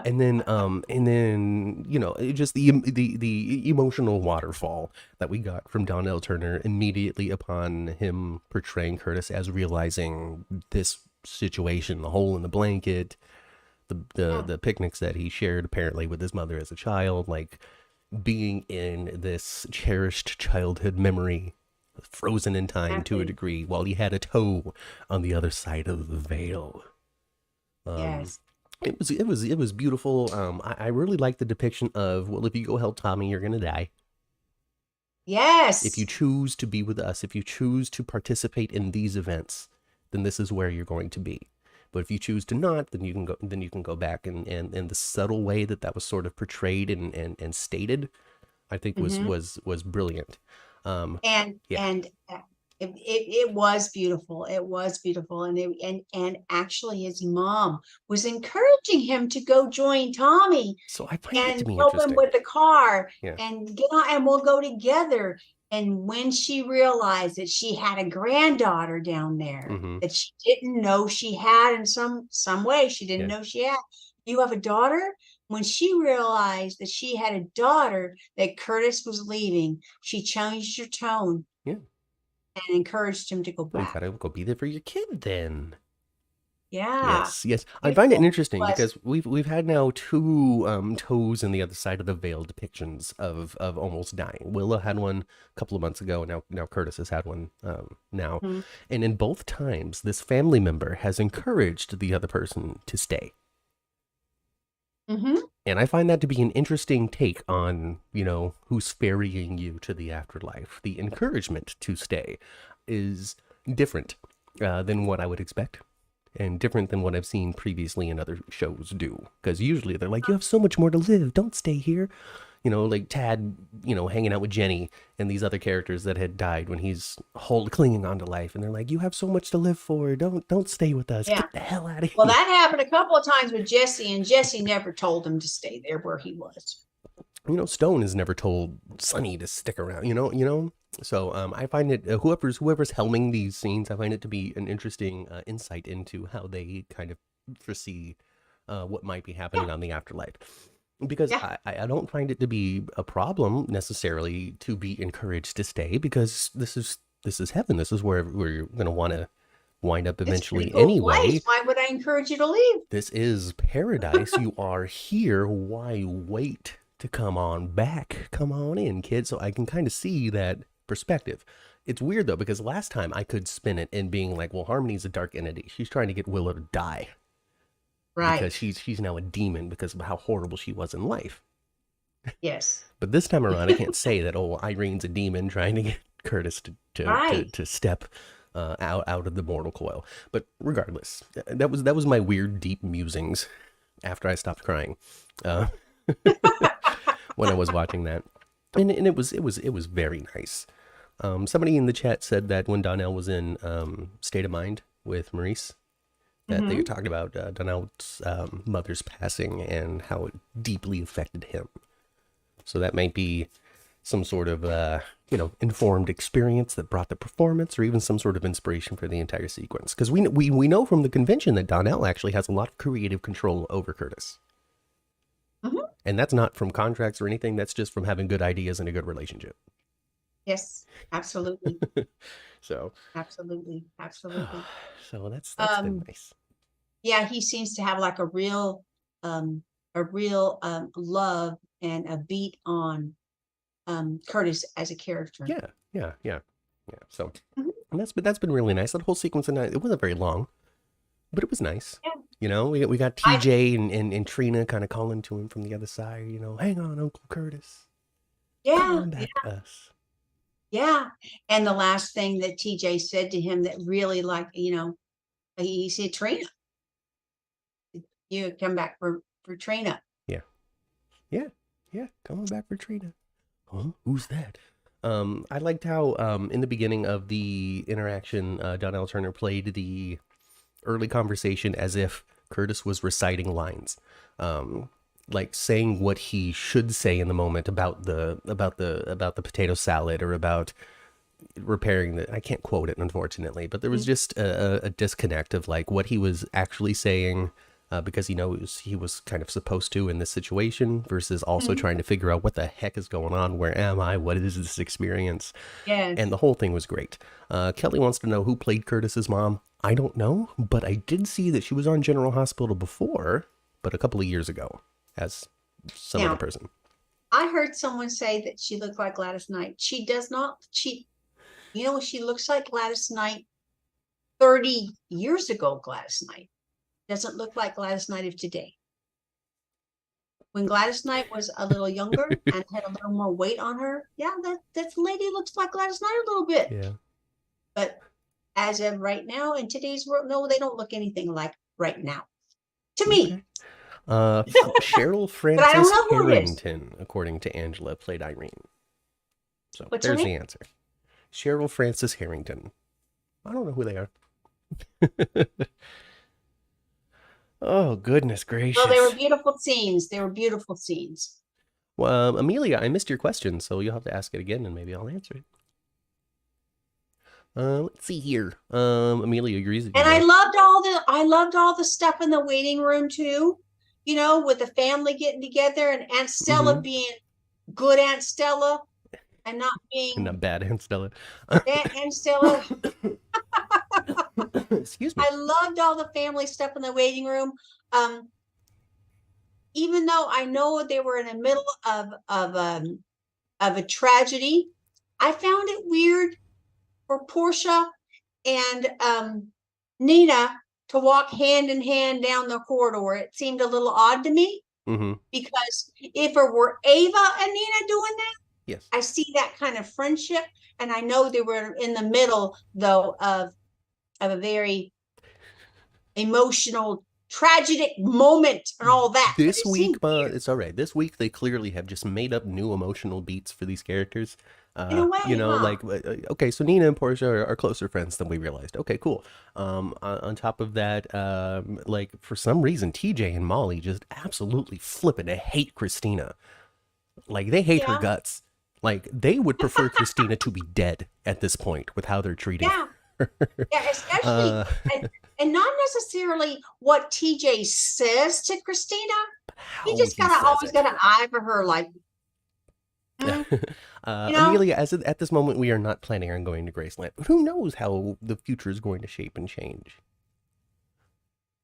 and then just the emotional waterfall that we got from Donnell Turner immediately upon him portraying Curtis as realizing this situation, the hole in the blanket, the picnics that he shared apparently with his mother as a child, like being in this cherished childhood memory, frozen in time to a degree, while he had a toe on the other side of the veil. Yes. It was beautiful. I really like the depiction of, well, if you go help Tommy, you're gonna die. Yes. If you choose to be with us, if you choose to participate in these events, then this is where you're going to be. But if you choose to not, then you can go back and the subtle way that was sort of portrayed and stated, I think was brilliant. It was beautiful. It was beautiful, and actually, his mom was encouraging him to go join Tommy. So I find it to be help interesting. him with the car and get on, and we'll go together. And when she realized that she had a granddaughter down there that she didn't know she had in some way, she didn't know she had. You have a daughter? When she realized that she had a daughter that Curtis was leaving, she changed her tone. Yeah. And encouraged him to go back. You gotta go be there for your kid then. Yeah. Yes. I find it interesting because we've had now two toes in the other side of the veil depictions of almost dying. Willow had one a couple of months ago, and now Curtis has had one now. And in both times, this family member has encouraged the other person to stay. And I find that to be an interesting take on, who's ferrying you to the afterlife. The encouragement to stay is different than what I would expect, and different than what I've seen previously in other shows do. Because usually they're like, you have so much more to live. Don't stay here. you know, like Tad, you know, hanging out with Jenny and these other characters that had died when he's clinging on to life, and they're like, "You have so much to live for. Don't stay with us. Yeah. Get the hell out of here." Well, that happened a couple of times with Jesse, and Jesse never told him to stay there where he was. You know, Stone has never told Sonny to stick around. You know. So I find it whoever's helming these scenes, I find it to be an interesting insight into how they kind of foresee what might be happening on the afterlife. Because I don't find it to be a problem necessarily to be encouraged to stay, because this is heaven. This is where you're going to want to wind up eventually anyway. Place. Why would I encourage you to leave? This is paradise. You are here. Why wait to come on back? Come on in, kid. So I can kind of see that perspective. It's weird though, because last time I could spin it in being like, well, Harmony's a dark entity. She's trying to get Willow to die. Right. Because she's now a demon because of how horrible she was in life. Yes. But this time around, I can't say that, oh, Irene's a demon trying to get Curtis to step out of the mortal coil. But regardless, that was my weird, deep musings after I stopped crying when I was watching that. And it was very nice. Somebody in the chat said that when Donnell was in State of Mind with Maurice, that they talked about Donnell's mother's passing and how it deeply affected him. So that might be some sort of, informed experience that brought the performance, or even some sort of inspiration for the entire sequence. Because we know from the convention that Donnell actually has a lot of creative control over Curtis. Mm-hmm. And that's not from contracts or anything. That's just from having good ideas and a good relationship. Yes, absolutely. So absolutely. So that's been nice. Yeah, he seems to have like a real love and a beat on Curtis as a character. Yeah. So that's been really nice. That whole sequence, and it wasn't very long, but it was nice. Yeah. You know, we got TJ and Trina kind of calling to him from the other side. You know, hang on, Uncle Curtis. Yeah. Come on back to us. Yeah. And the last thing that TJ said to him that really, like, he said, Trina, you come back for Trina. Yeah. Come on back for Trina. Huh? Who's that? I liked how in the beginning of the interaction, Donnell Turner played the early conversation as if Curtis was reciting lines. Like saying what he should say in the moment about the potato salad, or about repairing I can't quote it, unfortunately, but there was just a disconnect of like what he was actually saying, because he knows he was kind of supposed to in this situation, versus also trying to figure out what the heck is going on. Where am I? What is this experience? Yes. And the whole thing was great. Kelly wants to know who played Curtis's mom. I don't know, but I did see that she was on General Hospital before, but a couple of years ago, as some other person. I heard someone say that she looked like Gladys Knight. She does not. She looks like Gladys Knight 30 years ago. Gladys Knight doesn't look like Gladys Knight of today. When Gladys Knight was a little younger and had a little more weight on her, that lady looks like Gladys Knight a little bit. Yeah. But as of right now, in today's world, no, they don't look anything like right now. To me. Cheryl Frances Harrington, according to Angela, played Irene. So there's the answer. Cheryl Frances Harrington. I don't know who they are. Oh, goodness gracious. Well, they were beautiful scenes. Well, Amelia, I missed your question, so you'll have to ask it again and maybe I'll answer it. Let's see here. Amelia, you're easy. And I loved all the stuff in the waiting room too. With the family getting together and Aunt Stella being good Aunt Stella and not being not bad Aunt Stella. Aunt Stella. Excuse me. I loved all the family stuff in the waiting room. Even though I know they were in the middle of a tragedy, I found it weird for Portia and Nina to walk hand in hand down the corridor. It seemed a little odd to me, because if it were Ava and Nina doing that, yes, I see that kind of friendship, and I know they were in the middle though of a very emotional tragic moment and all that. This week, it's all right. This week they clearly have just made up new emotional beats for these characters. In a way, like, okay, so Nina and Portia are closer friends than we realized. Okay, cool. On top of that, like, for some reason, TJ and Molly just absolutely flipping to hate Christina. Like, they hate her guts. Like, they would prefer Christina to be dead at this point with how they're treating her. Yeah, especially, and not necessarily what TJ says to Christina. He just always got an eye for her, like, Amelia, at this moment, we are not planning on going to Graceland. But who knows how the future is going to shape and change?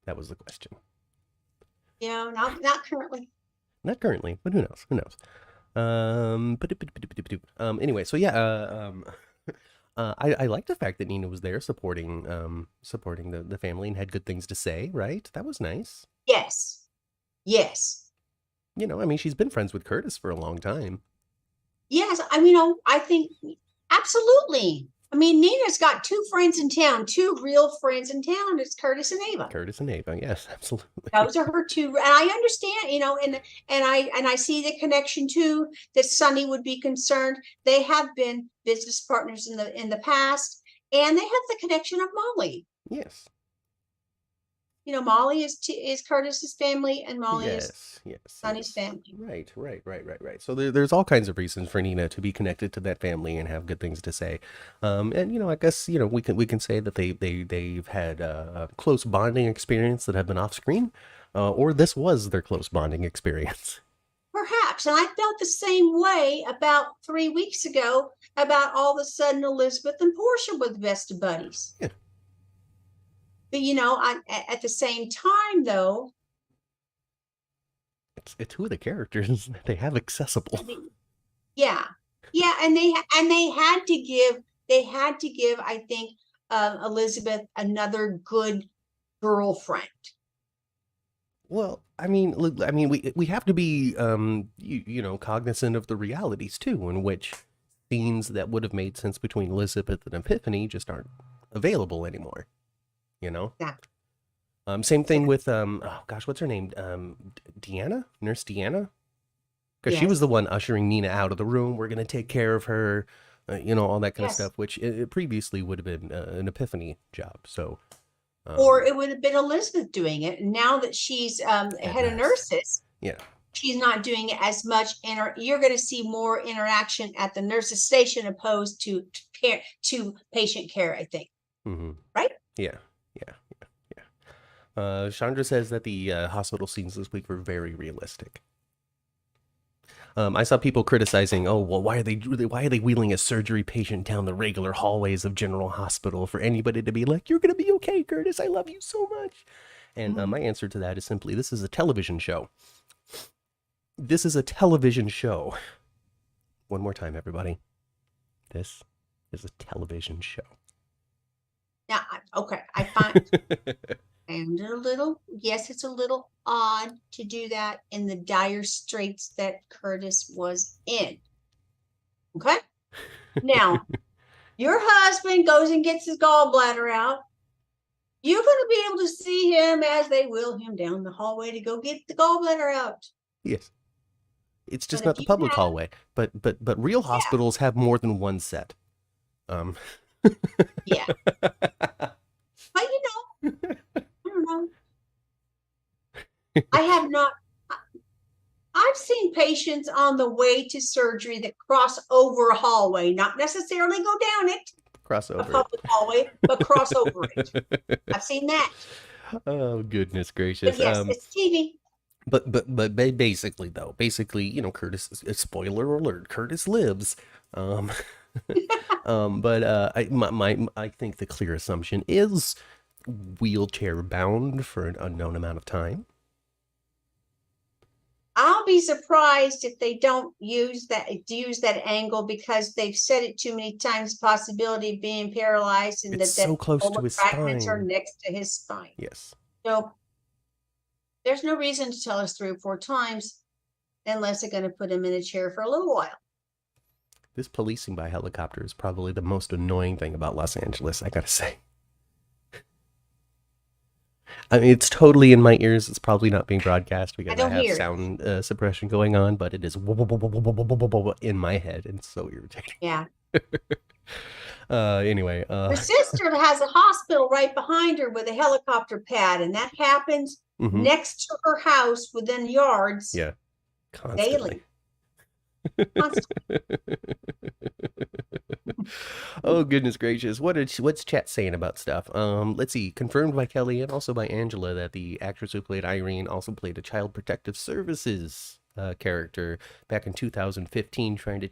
That was the question. Yeah, not currently. Not currently, but who knows? Who knows? Anyway, so yeah, I like the fact that Nina was there supporting the family and had good things to say, right? That was nice. Yes. You know, I mean, she's been friends with Curtis for a long time. Yes, I think absolutely. I mean, Nina's got two friends in town, two real friends in town. It's Curtis and Ava. Yes, absolutely. Those are her two, and I understand, and I see the connection too. That Sonny would be concerned. They have been business partners in the past, and they have the connection of Molly. Yes. Molly is Curtis's family, and Molly is Sonny's family. Right. So there's all kinds of reasons for Nina to be connected to that family and have good things to say. And I guess we can say that they've had a close bonding experience that have been off screen, or this was their close bonding experience. Perhaps, and I felt the same way about 3 weeks ago about all of a sudden Elizabeth and Portia were the best of buddies. Yeah. But at the same time, though, it's two of the characters that they have accessible. Yeah, and they had to give, I think, Elizabeth another good girlfriend. Well, I mean, we have to be, cognizant of the realities too, in which scenes that would have made sense between Elizabeth and Epiphany just aren't available anymore. Yeah. Same thing with what's her name? Deanna, Nurse Deanna, because she was the one ushering Nina out of the room. We're gonna take care of her, all that kind of stuff, which it previously would have been an Epiphany job. So, or it would have been Elizabeth doing it. And now that she's head of nurses, she's not doing it as much. You're going to see more interaction at the nurses' station opposed to patient care, I think. Mm-hmm. Right? Yeah. Chandra says that the hospital scenes this week were very realistic. I saw people criticizing, oh, well, why are they wheeling a surgery patient down the regular hallways of General Hospital for anybody to be like, you're going to be okay, Curtis, I love you so much. And my answer to that is simply, this is a television show. This is a television show. One more time, everybody. This is a television show. Now, okay, I find and it's a little odd to do that in the dire straits that Curtis was in. Okay? Now, your husband goes and gets his gallbladder out. You're going to be able to see him as they wheel him down the hallway to go get the gallbladder out. Yes. It's just not the public hallway, but real hospitals have more than one set. Yeah. But I don't know. I've seen patients on the way to surgery that cross over a hallway, not necessarily go down it. Cross over a public hallway, but cross over it. I've seen that. Oh, goodness gracious. But yes, it's TV. But basically, Curtis, spoiler alert, Curtis lives. But I think the clear assumption is wheelchair bound for an unknown amount of time. I'll be surprised if they don't use that angle, because they've said it too many times, possibility of being paralyzed, and it's so close to his fragments spine. are next to his spine. Yes. So there's no reason to tell us 3 or 4 times unless they're going to put him in a chair for a little while. This policing by helicopter is probably the most annoying thing about Los Angeles, I gotta say. I mean, it's totally in my ears. It's probably not being broadcast I because I don't have hear it. sound suppression going on, but it is in my head, and it's so irritating. Yeah. Anyway, Her sister has a hospital right behind her with a helicopter pad, and that happens next to her house within yards. Yeah, constantly. Daily. Constantly. Oh goodness gracious! What's chat saying about stuff? Let's see. Confirmed by Kelly and also by Angela that the actress who played Irene also played a Child Protective Services character back in 2015, trying to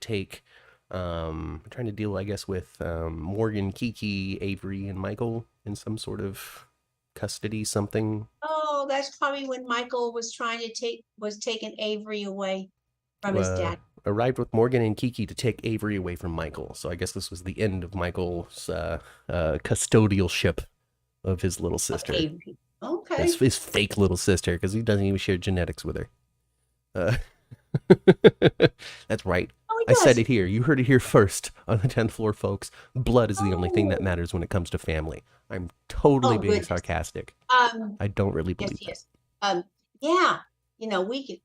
deal, I guess, with Morgan, Kiki, Avery, and Michael in some sort of custody something. Oh, that's probably when Michael was taking Avery away from his dad. Arrived with Morgan and Kiki to take Avery away from Michael. So I guess this was the end of Michael's custodialship of his little sister. Okay. His fake little sister, because he doesn't even share genetics with her. That's right. Oh, I said it here. You heard it here first on the 10th floor, folks. Blood is the only thing that matters when it comes to family. I'm totally being sarcastic. I don't really believe that. Yeah. We could.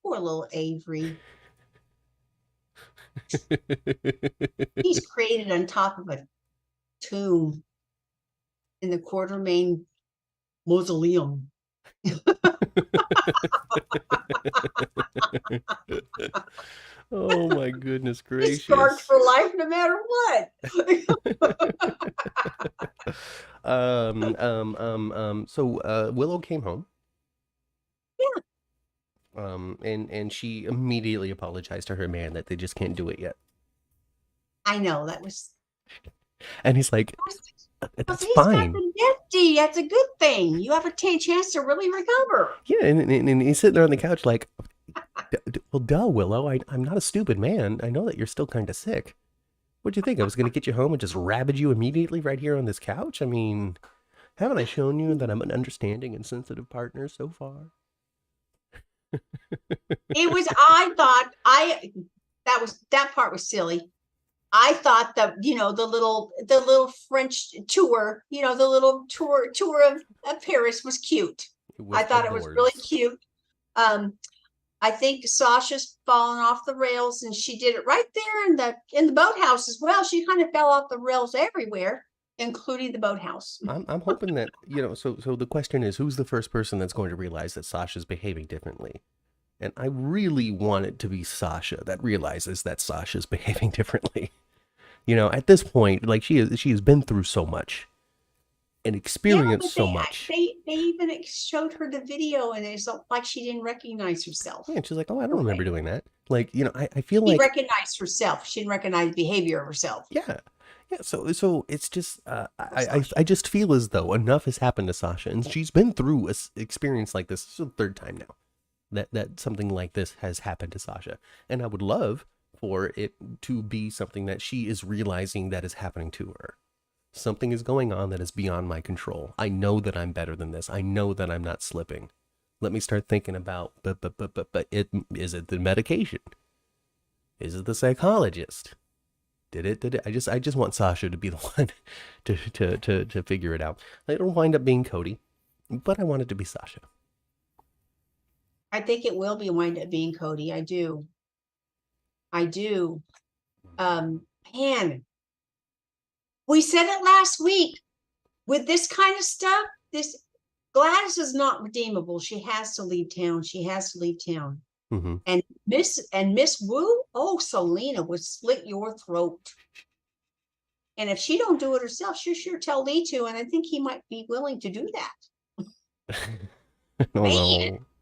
Poor little Avery. He's created on top of a tomb in the Quartermain Mausoleum. Oh my goodness gracious! He's scarred for life, no matter what. So Willow came home. Yeah. And she immediately apologized to her man that they just can't do it yet. I know, that was. And he's like, that's fine. Nifty. That's a good thing. You have a chance to really recover. Yeah, and he's sitting there on the couch like, well, duh, Willow. I'm not a stupid man. I know that you're still kind of sick. What'd you think? I was going to get you home and just rabid you immediately right here on this couch? I mean, haven't I shown you that I'm an understanding and sensitive partner so far? That part was silly. I thought that, the little French tour, the little tour of Paris was cute. I thought it was really cute. I think Sasha's fallen off the rails, and she did it right there in the boathouse as well. She kind of fell off the rails everywhere, including the boathouse. I'm hoping that, so the question is, who's the first person that's going to realize that Sasha's behaving differently? And I really want it to be Sasha that realizes that Sasha's behaving differently. At this point, like she has been through so much and experienced so much. They even showed her the video, and it's like she didn't recognize herself. Yeah, and she's like, "Oh, I don't remember doing that." Like, I feel like she recognized herself. She didn't recognize the behavior of herself. Yeah. So it's just I just feel as though enough has happened to Sasha, and she's been through an experience like this. This is the third time now that something like this has happened to Sasha, and I would love for it to be something that she is realizing that is happening to her. Something is going on that is beyond my control. I know that I'm better than this. I know that I'm not slipping. Let me start thinking about, but is it the medication? Is it the psychologist? Did it? I just want Sasha to be the one to figure it out. It'll wind up being Cody, but I want it to be Sasha. I think it will wind up being Cody. I do. Man, we said it last week. With this kind of stuff, this Gladys is not redeemable. She has to leave town. Mm-hmm. And Miss Wu, Selina would slit your throat. And if she don't do it herself, she'll sure tell Lee to, and I think he might be willing to do that.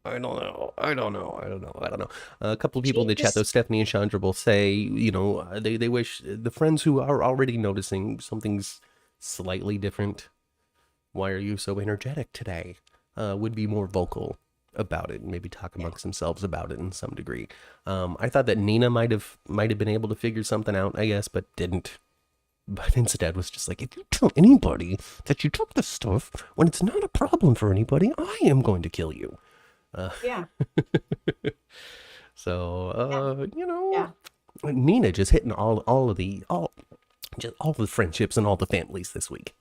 I don't know. A couple of people in the chat, though, Stephanie and Chandra will say, they wish the friends who are already noticing something's slightly different. Why are you so energetic today? Would be more vocal about it and maybe talk amongst themselves about it in some degree. I thought that Nina might have been able to figure something out, I guess, but didn't. But instead was just like, if you tell anybody that you took the stuff when it's not a problem for anybody, I am going to kill you. Yeah. So, Nina just hitting all the friendships and all the families this week.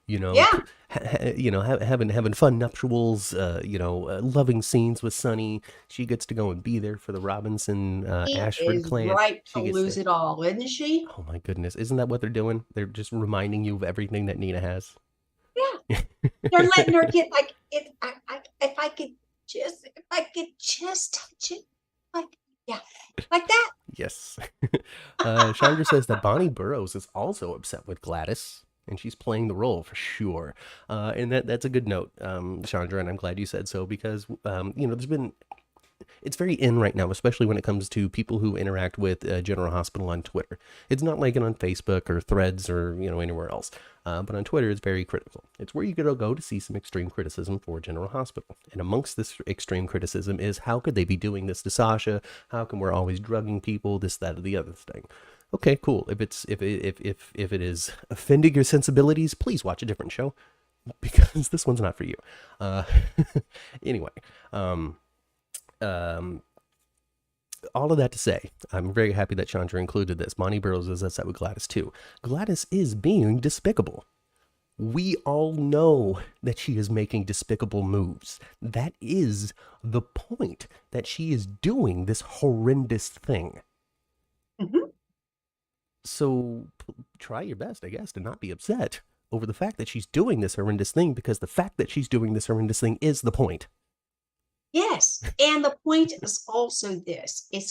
Yeah. Having fun nuptials, loving scenes with Sonny. She gets to go and be there for the Robinson She Ashford is clan. ripe She to gets lose to, it all, isn't she? oh my goodness, isn't that what they're doing? They're just reminding you of everything that Nina has. Yeah. They're letting her get like if I could just touch it, like yeah, like that. Yes. Chandra says that Bonnie Burrows is also upset with Gladys, and she's playing the role for sure. And that's a good note, Chandra, and I'm glad you said so because there's been it's very in right now, especially when it comes to people who interact with General Hospital on Twitter. It's not like it on Facebook or Threads or anywhere else, but on Twitter it's very critical. It's where you go to see some extreme criticism for General Hospital. And amongst this extreme criticism is how could they be doing this to Sasha? How come we're always drugging people? This, that, or the other thing. Okay, cool. If it is offending your sensibilities, please watch a different show because this one's not for you. Anyway. All of that to say, I'm very happy that Chandra included this. Bonnie Burrows is upset with Gladys too. Gladys is being despicable. We all know that she is making despicable moves. That is the point, that she is doing this horrendous thing. Mm-hmm. So try your best, I guess, to not be upset over the fact that she's doing this horrendous thing, because the fact that she's doing this horrendous thing is the point. Yes, and the point is also this: it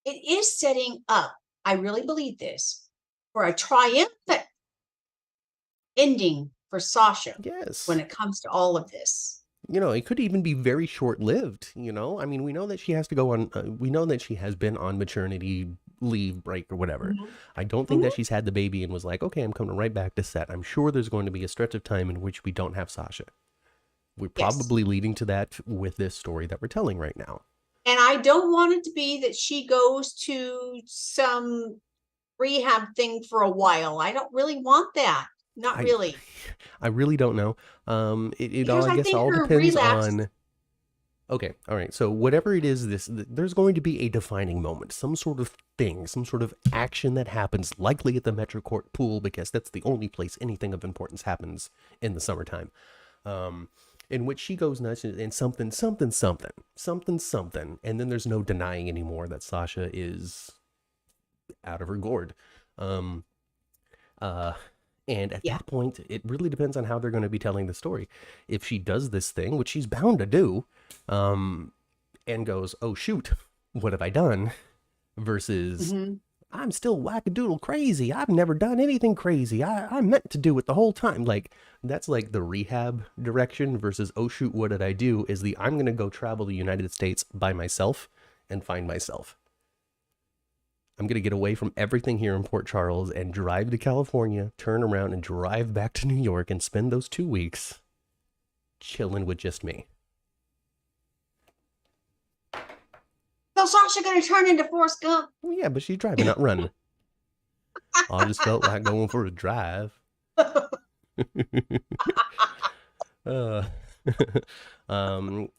is setting up. I really believe this for a triumphant ending for Sasha. Yes. When it comes to all of this. It could even be very short-lived, I mean, we know that she has to go on, we know that she has been on maternity leave break or whatever. Mm-hmm. I don't think that she's had the baby and was like, okay, I'm coming right back to set. I'm sure there's going to be a stretch of time in which we don't have Sasha. We're probably leading to that with this story that we're telling right now. And I don't want it to be that she goes to some rehab thing for a while. I don't really want that. Not really. I really don't know. It all, I guess, all depends on. Okay, all right. So whatever it is, there's going to be a defining moment, some sort of thing, some sort of action that happens, likely at the Metro Court pool, because that's the only place anything of importance happens in the summertime. In which she goes nuts and something, and then there's no denying anymore that Sasha is out of her gourd. And at that point, it really depends on how they're going to be telling the story. If she does this thing, which she's bound to do, and goes, oh shoot, what have I done? Versus, I'm still wackadoodle crazy. I've never done anything crazy. I meant to do it the whole time. Like, that's like the rehab direction versus, oh shoot, what did I do? Is the, I'm going to go travel the United States by myself and find myself. I'm going to get away from everything here in Port Charles and drive to California, turn around and drive back to New York and spend those 2 weeks chilling with just me. So Sasha going to turn into Forrest Gump? Well, yeah, but she's driving, not running. I just felt like going for a drive.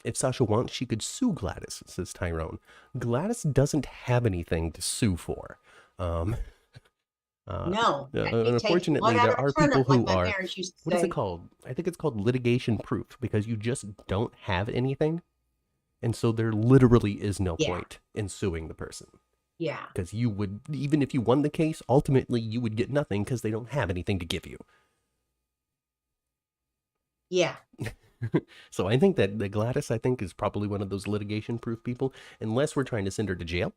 If Sasha wants, she could sue Gladys, says Tyrone. Gladys doesn't have anything to sue for. No. Unfortunately, there are people who are, what is it called? I think it's called litigation proof, because you just don't have anything. And so there literally is no point in suing the person. Yeah. Because you would, even if you won the case, ultimately you would get nothing because they don't have anything to give you. Yeah. So I think that the Gladys, I think, is probably one of those litigation proof people, unless we're trying to send her to jail.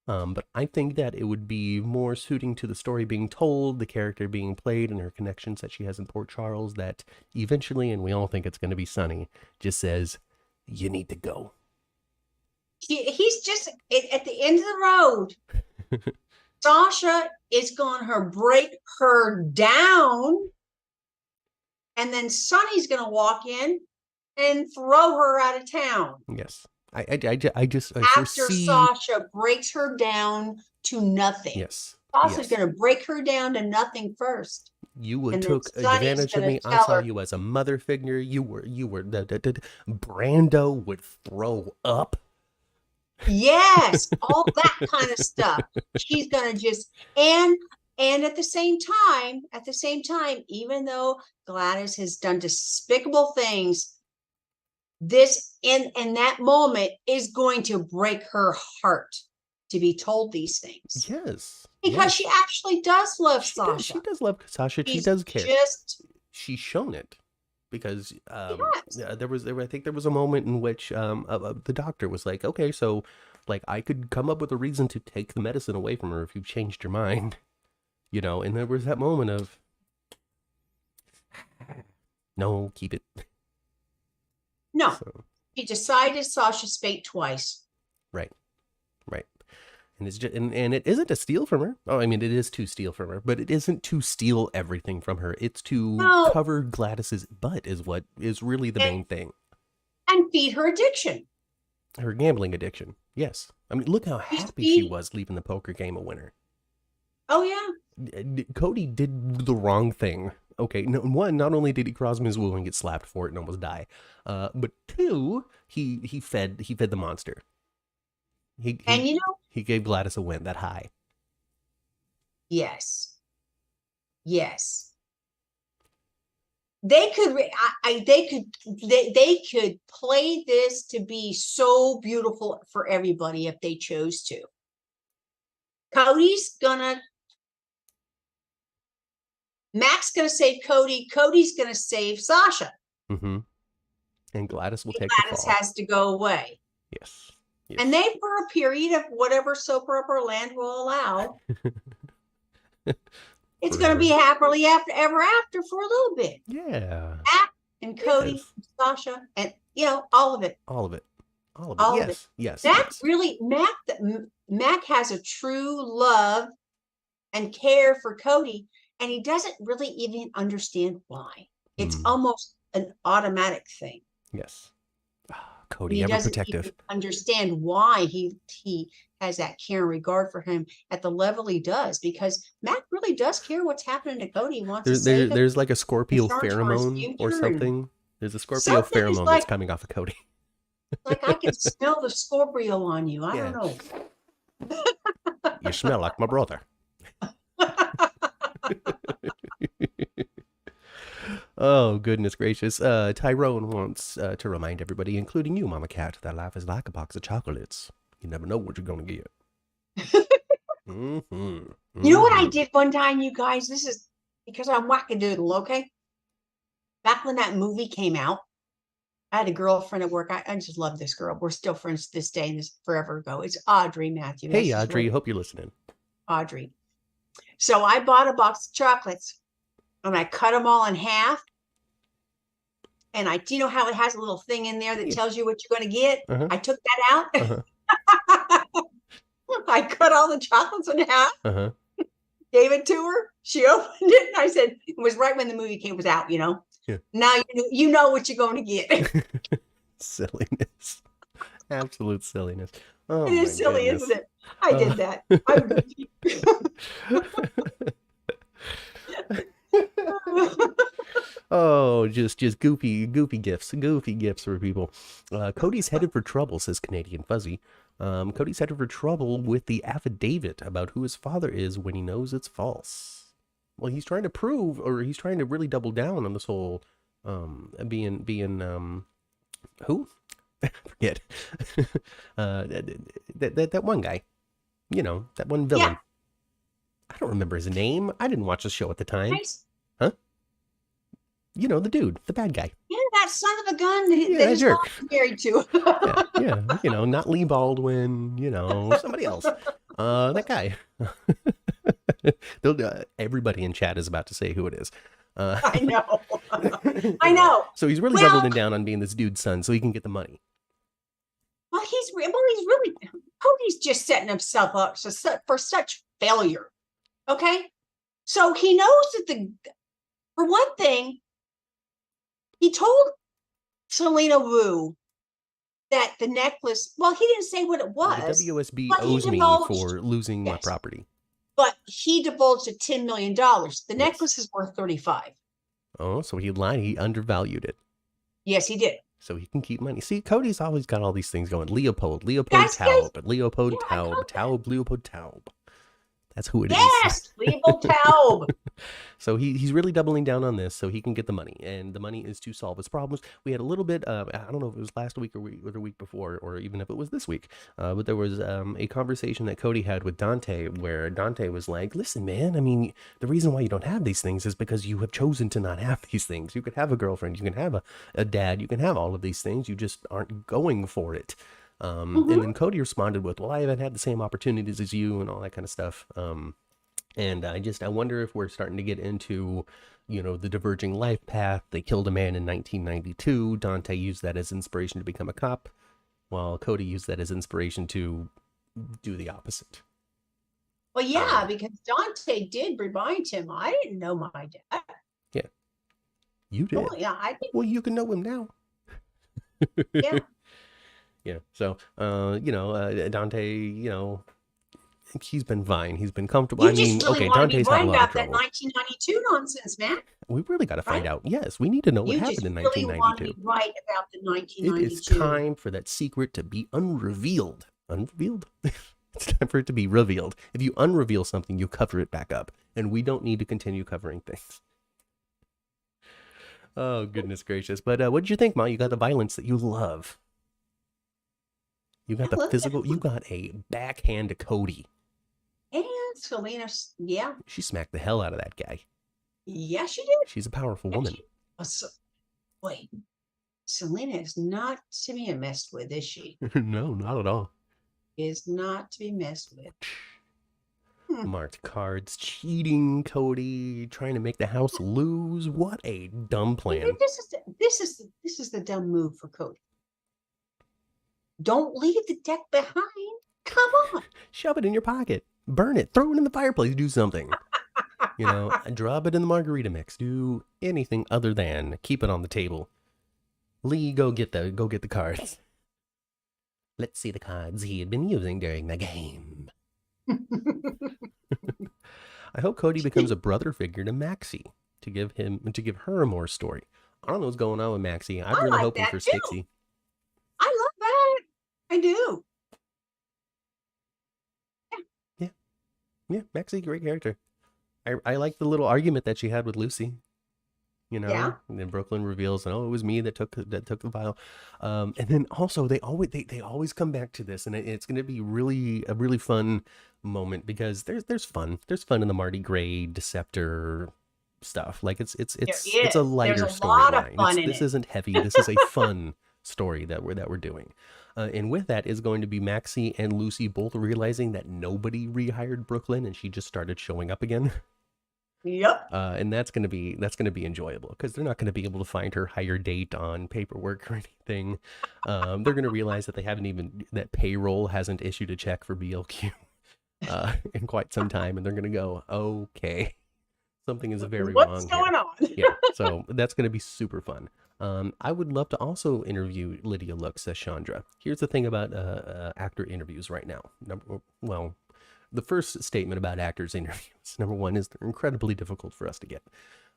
But I think that it would be more suiting to the story being told, the character being played, and her connections that she has in Port Charles, that eventually, and we all think it's going to be Sonny, just says, you need to go. He's just at the end of the road. Sasha is going to break her down, and then Sonny's going to walk in and throw her out of town. Yes. I foresee... Sasha breaks her down to nothing. Yes. Sasha's going to break her down to nothing first. You took advantage of me. I saw you as a mother figure. You were Brando would throw up. Yes, all that kind of stuff. She's gonna just, and And at the same time, even though Gladys has done despicable things, this in that moment is going to break her heart to be told these things. Yes. Because she actually does love Sasha. She does love Sasha. She does care. She's shown it. Because I think there was a moment in which the doctor was like, okay, so like I could come up with a reason to take the medicine away from her if you've changed your mind. You know, and there was that moment of, no, keep it. No, so. He decided Sasha's fate twice. Right. And it's just, and it isn't to steal from her. Oh, I mean, it is to steal from her, but it isn't to steal everything from her. It's to cover Gladys's butt is what is really the main thing. And feed her addiction. Her gambling addiction. Yes. I mean, look how happy she was leaving the poker game a winner. Oh, yeah. Cody did the wrong thing. Okay, one, not only did he cross Ms. Wu and get slapped for it and almost die, but two, he fed the monster. He gave Gladys a win, that high. Yes. They could play this to be so beautiful for everybody if they chose to. Mac's gonna save Cody. Cody's gonna save Sasha. Mm-hmm. And Gladys will take the fall. Gladys has to go away. Yes. And they, for a period of whatever soap opera land will allow, it's going to be happily ever after for a little bit. Yeah. Mac and Cody, and Sasha, and all of it. All of it. Yes. Really, Mac has a true love and care for Cody, and he doesn't really even understand why. It's almost an automatic thing. Yes. Cody, ever protective. Understand why he has that care and regard for him at the level he does, because Mac really does care what's happening to Cody. He wants there's like a Scorpio pheromone or something. There's a Scorpio pheromone that's coming off of Cody. Like I can smell the Scorpio on you. I don't know. You smell like my brother. Oh, goodness gracious. Tyrone wants to remind everybody, including you, Mama Cat, that life is like a box of chocolates. You never know what you're going to get. You know what I did one time, you guys? This is because I'm wackadoodle, okay? Back when that movie came out, I had a girlfriend at work. I just love this girl. We're still friends to this day, and this is forever ago. It's Audrey Matthew. Hey, Audrey. Hope you're listening. Audrey. So I bought a box of chocolates, and I cut them all in half. And do you know how it has a little thing in there that tells you what you're going to get? I took that out. I cut all the chocolates in half. Gave it to her. She opened it, and I said, it was right when the movie was out, Yeah. Now you know what you're going to get. Silliness. Absolute silliness. Oh, it is silly, goodness. Isn't it? I did that. Oh, just goofy gifts for people. Cody's headed for trouble, says Canadian Fuzzy. Cody's headed for trouble with the affidavit about who his father is when he knows it's false. Well, he's trying to prove, or he's trying to really double down on this whole being who? Forget. that one guy. That one villain. Yeah. I don't remember his name. I didn't watch the show at the time. Nice. Huh? The dude, the bad guy. Yeah, that son of a gun that his mom married to. yeah, not Lee Baldwin, somebody else. That guy. Everybody in chat is about to say who it is. I know. I know. So he's really doubling down on being this dude's son so he can get the money. Well, he's really, Cody's just setting himself up for such failure. Okay? So he knows that for one thing, he told Selina Wu that the necklace, well, he didn't say what it was. The WSB owes me for losing my property. But he divulged at $10 million. The necklace is worth 35. Oh, so he lied. He undervalued it. Yes, he did. So he can keep money. See, Cody's always got all these things going. Leopold Taub, Leopold Taub. That's who it is. Yes, Liebel Taub. So he's really doubling down on this so he can get the money, and the money is to solve his problems. We had a little bit, I don't know if it was last week or the week before, or even if it was this week, but there was a conversation that Cody had with Dante where Dante was like, listen, man, I mean, the reason why you don't have these things is because you have chosen to not have these things. You could have a girlfriend, you can have a dad, you can have all of these things, you just aren't going for it. And then Cody responded with, well, I haven't had the same opportunities as you and all that kind of stuff. And I wonder if we're starting to get into, the diverging life path. They killed a man in 1992. Dante used that as inspiration to become a cop, while Cody used that as inspiration to do the opposite. Well, yeah, because Dante did remind him, I didn't know my dad. Yeah. You did. Oh, yeah, I did. Well, you can know him now. Yeah. Yeah. So, Dante, he's been fine. He's been comfortable. Dante's had a lot of trouble. That 1992 nonsense, man. We really got to find out. Yes, we need to know what happened in 1992. You just really want to write about the 1992. It is time for that secret to be unrevealed. Unrevealed? It's time for it to be revealed. If you unreveal something, you cover it back up. And we don't need to continue covering things. Oh, goodness gracious. But what did you think, Ma? You got the violence that you love. You got the physical. You got a backhand to Cody. And Selina, yeah. She smacked the hell out of that guy. Yeah, she did. She's a powerful woman. Wait, Selina is not to be messed with, is she? No, not at all. Is not to be messed with. Marked cards, cheating Cody, trying to make the house lose. What a dumb plan. This is the dumb move for Cody. Don't leave the deck behind. Come on. Shove it in your pocket. Burn it. Throw it in the fireplace. Do something. Drop it in the margarita mix. Do anything other than keep it on the table. Lee, go get the cards. Let's see the cards he had been using during the game. I hope Cody becomes a brother figure to Maxie to give her more story. I don't know what's going on with Maxie. I'm really hoping for Stixie. I love that. I do. Yeah, Maxie, great character. I like the little argument that she had with Lucy. Yeah. And then Brooklyn reveals, it was me that took the vial. And then also they always come back to this, and it's going to be a really fun moment because there's fun in the Marty Gray Deceptor stuff. Like it's a lighter storyline. This isn't heavy. This is a fun story that we're doing. And with that is going to be Maxie and Lucy both realizing that nobody rehired Brooklyn and she just started showing up again. Yep. And that's going to be enjoyable because they're not going to be able to find her hire date on paperwork or anything. They're going to realize that that payroll hasn't issued a check for BLQ in quite some time. And they're going to go, okay, something is very wrong. What's going on? Yeah. So that's going to be super fun. I would love to also interview Lydia Looks as Chandra. Here's the thing about actor interviews right now. The first statement about actors interviews, number one, is they're incredibly difficult for us to get.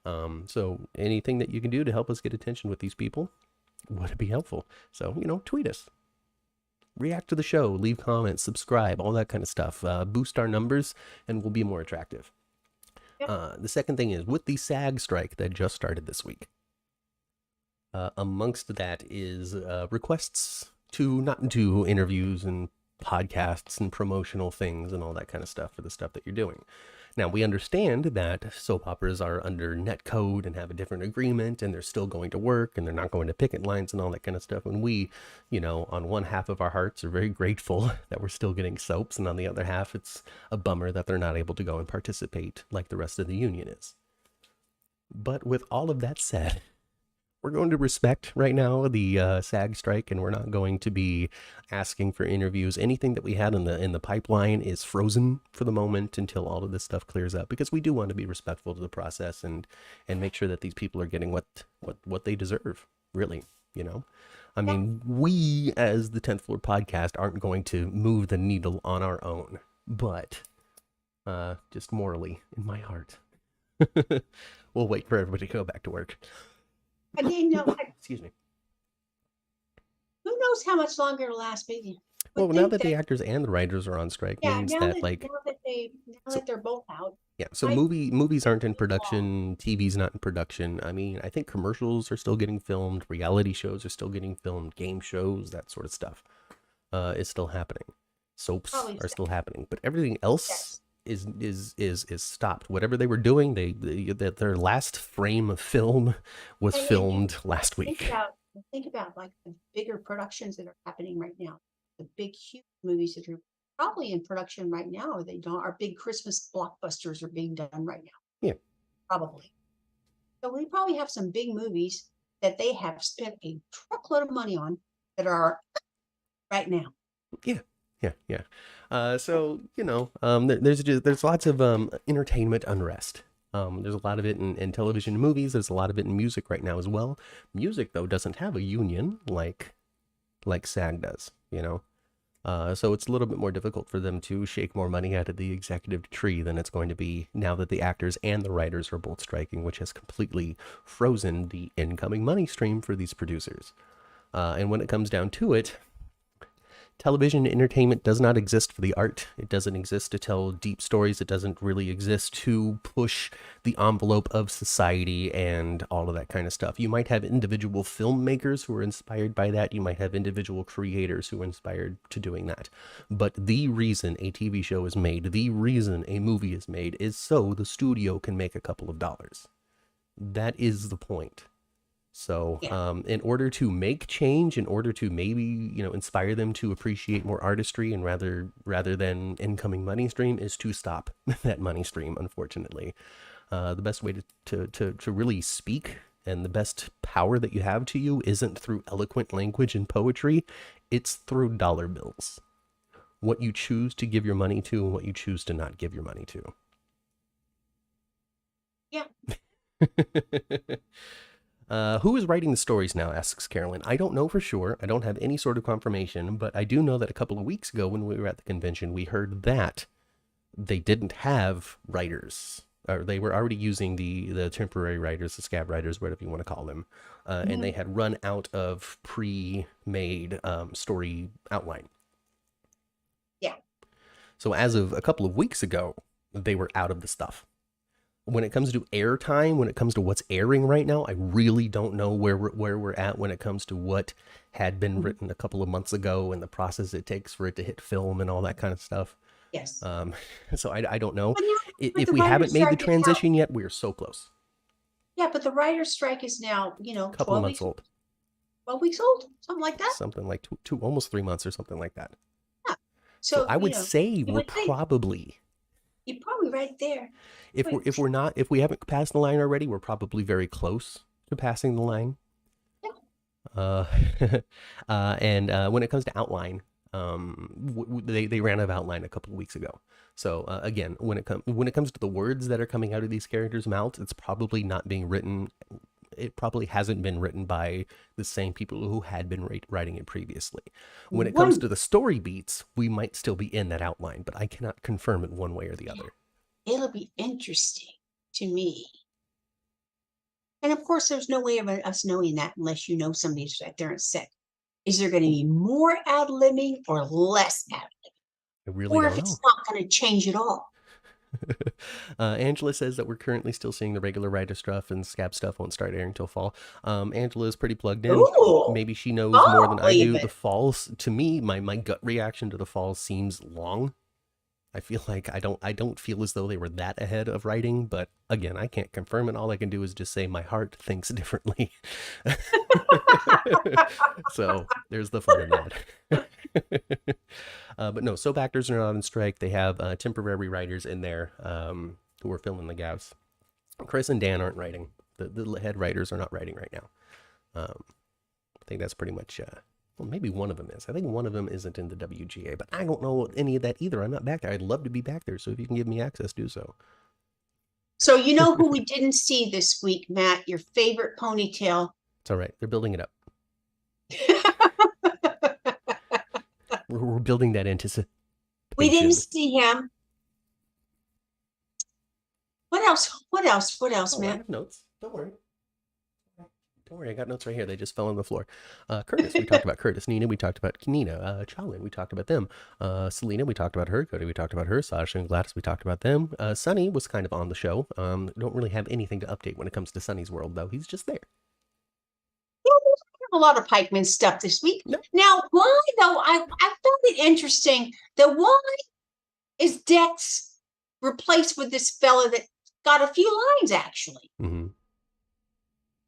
So anything that you can do to help us get attention with these people would be helpful. So, tweet us, react to the show, leave comments, subscribe, all that kind of stuff. Boost our numbers and we'll be more attractive. Yep. The second thing is with the SAG strike that just started this week. Amongst that is requests to not do interviews and podcasts and promotional things and all that kind of stuff for the stuff that you're doing. Now, we understand that soap operas are under net code and have a different agreement and they're still going to work and they're not going to picket lines and all that kind of stuff. And we, on one half of our hearts are very grateful that we're still getting soaps. And on the other half, it's a bummer that they're not able to go and participate like the rest of the union is. But with all of that said, we're going to respect right now the SAG strike, and we're not going to be asking for interviews. Anything that we had in the pipeline is frozen for the moment until all of this stuff clears up, because we do want to be respectful to the process and make sure that these people are getting what they deserve, really, I mean, we as the 10th Floor Podcast aren't going to move the needle on our own, but just morally in my heart. We'll wait for everybody to go back to work. I didn't know. Excuse me. Who knows how much longer it'll last, baby? Well, would now think that the that, actors and the writers are on strike yeah, means that now so that they're both out, yeah, so I movies aren't in long. production, TV's not in production. I mean, I think commercials are still getting filmed, reality shows are still getting filmed, game shows, that sort of stuff. Is still happening. Soaps Probably are so. still happening, but everything else Yes. is stopped. Whatever they were doing, that their last frame of film was And filmed last think week. about think about like the bigger productions that are happening right now, the big huge movies that are probably in production right now, or they don't. Our big Christmas blockbusters are being done right now, Yeah, probably. So we probably have some big movies that they have spent a truckload of money on that are right now. yeah, yeah. So there's lots of entertainment unrest. There's a lot of it in television and movies. There's a lot of it in music right now as well. Music though doesn't have a union like SAG does. So it's a little bit more difficult for them to shake more money out of the executive tree than it's going to be now that the actors and the writers are both striking, which has completely frozen the incoming money stream for these producers. And when it comes down to it, television entertainment does not exist for the art. It doesn't exist to tell deep stories. It doesn't really exist to push the envelope of society and all of that kind of stuff. You might have individual filmmakers who are inspired by that. You might have individual creators who are inspired to doing that. But the reason a TV show is made, the reason a movie is made, is so the studio can make a couple of dollars. That is the point. So, Yeah. in order to make change, in order to maybe inspire them to appreciate more artistry, and rather than incoming money stream, is to stop that money stream. Unfortunately, the best way to really speak, and the best power that you have to you, isn't through eloquent language and poetry; it's through dollar bills. What you choose to give your money to, and what you choose to not give your money to. Yeah. Who is writing the stories now, asks Carolyn. I don't know for sure. I don't have any sort of confirmation, but I do know that a couple of weeks ago when we were at the convention, we heard that they didn't have writers, or they were already using the temporary writers, the scab writers, whatever you want to call them, and they had run out of pre-made story outline. Yeah. So as of a couple of weeks ago, they were out of the stuff. When it comes to airtime, when it comes to what's airing right now, I really don't know where we're at when it comes to what had been written a couple of months ago and the process it takes for it to hit film and all that kind of stuff. Yes. So I don't know. But If the we haven't writer's made the strike is now. transition yet, we're so close. Yeah, but the writer's strike is now, A couple 12 months weeks, old. 12 weeks old, something like that. Something like two almost 3 months or something like that. Yeah. So So, I would say you we're would think probably, you're probably right there. if we haven't passed the line already, we're probably very close to passing the line. Yeah. And when it comes to outline, they ran out of outline a couple of weeks ago. So again, when it comes to the words that are coming out of these characters' mouths, it's probably not being written. It probably hasn't been written by the same people who had been writing it previously. When it comes to the story beats, we might still be in that outline, but I cannot confirm it one way or the other. It'll be interesting to me. And of course, there's no way of us knowing that unless somebody's right there and said, is there going to be more ad-libbing or less ad-libbing? I really Or don't if it's know. not going to change at all. Angela says that we're currently still seeing the regular writer stuff, and scab stuff won't start airing till fall. Angela is pretty plugged in. Ooh, Maybe she knows more than I do. even. The falls, to me, my gut reaction to the falls seems long. I feel like I don't feel as though they were that ahead of writing, but again, I can't confirm it. All I can do is just say my heart thinks differently. So there's the fun in that. But no, soap actors are not on strike. They have temporary writers in there who are filling the gaps. Chris and Dan aren't writing. The head writers are not writing right now. I think that's pretty much... well, maybe one of them is. I think one of them isn't in the WGA, but I don't know any of that either. I'm not back there. I'd love to be back there, so if you can give me access, do so. So you know who we didn't see this week, Matt? Your favorite ponytail. It's all right. They're building it up. We're building that anticipation. We didn't see him. What else? What else, Oh, I Matt? have notes. Don't worry. Don't worry, I got notes right here. They just fell on the floor. Curtis, we talked about Curtis. Nina, we talked about Nina. Chalin, we talked about them. Selina, we talked about her. Cody, we talked about her. Sasha and Gladys, we talked about them. Sunny was kind of on the show. Don't really have anything to update when it comes to Sunny's world, though. He's just there. Yeah, a lot of pikeman stuff this week. No. Now, why though? I found it interesting that why is Dex replaced with this fella that got a few lines actually? Mm-hmm.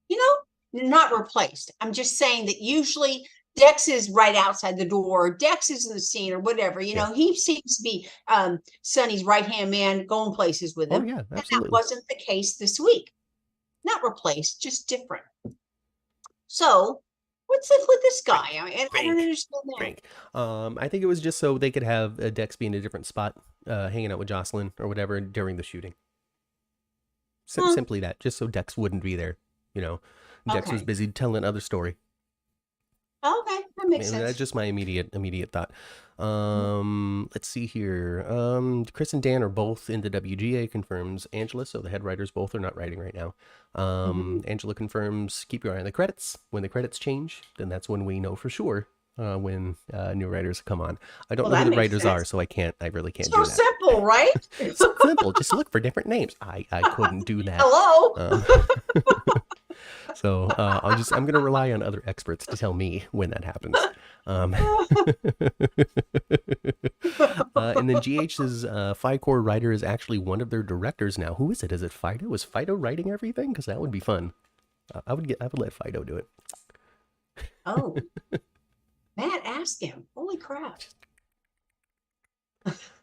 You know, not replaced. I'm just saying that usually Dex is right outside the door. Dex is in the scene or whatever. You know, he seems to be Sonny's right-hand man, going places with him. Oh yeah, absolutely. And that wasn't the case this week. Not replaced, just different. So, what's it with this guy? I don't understand that. Frank. I think it was just so they could have Dex be in a different spot, hanging out with Jocelyn or whatever during the shooting. Simply that, just so Dex wouldn't be there. You know, Dex was busy telling another story. Okay, that makes sense. That's just my immediate thought. Let's see here. Chris and Dan are both in the WGA, confirms Angela. So the head writers both are not writing right now. Angela confirms keep your eye on the credits. When the credits change, then that's when we know for sure when new writers come on. I don't know who the writers are, so I really can't do that. So simple, right? It's simple. Just look for different names. I couldn't do that. Hello. So I'm going to rely on other experts to tell me when that happens. And then GH's Fi-Core writer is actually one of their directors now. Who is it? Is it Fido? Is Fido writing everything? Because that would be fun. I would let Fido do it. Oh, Matt, ask him. Holy crap.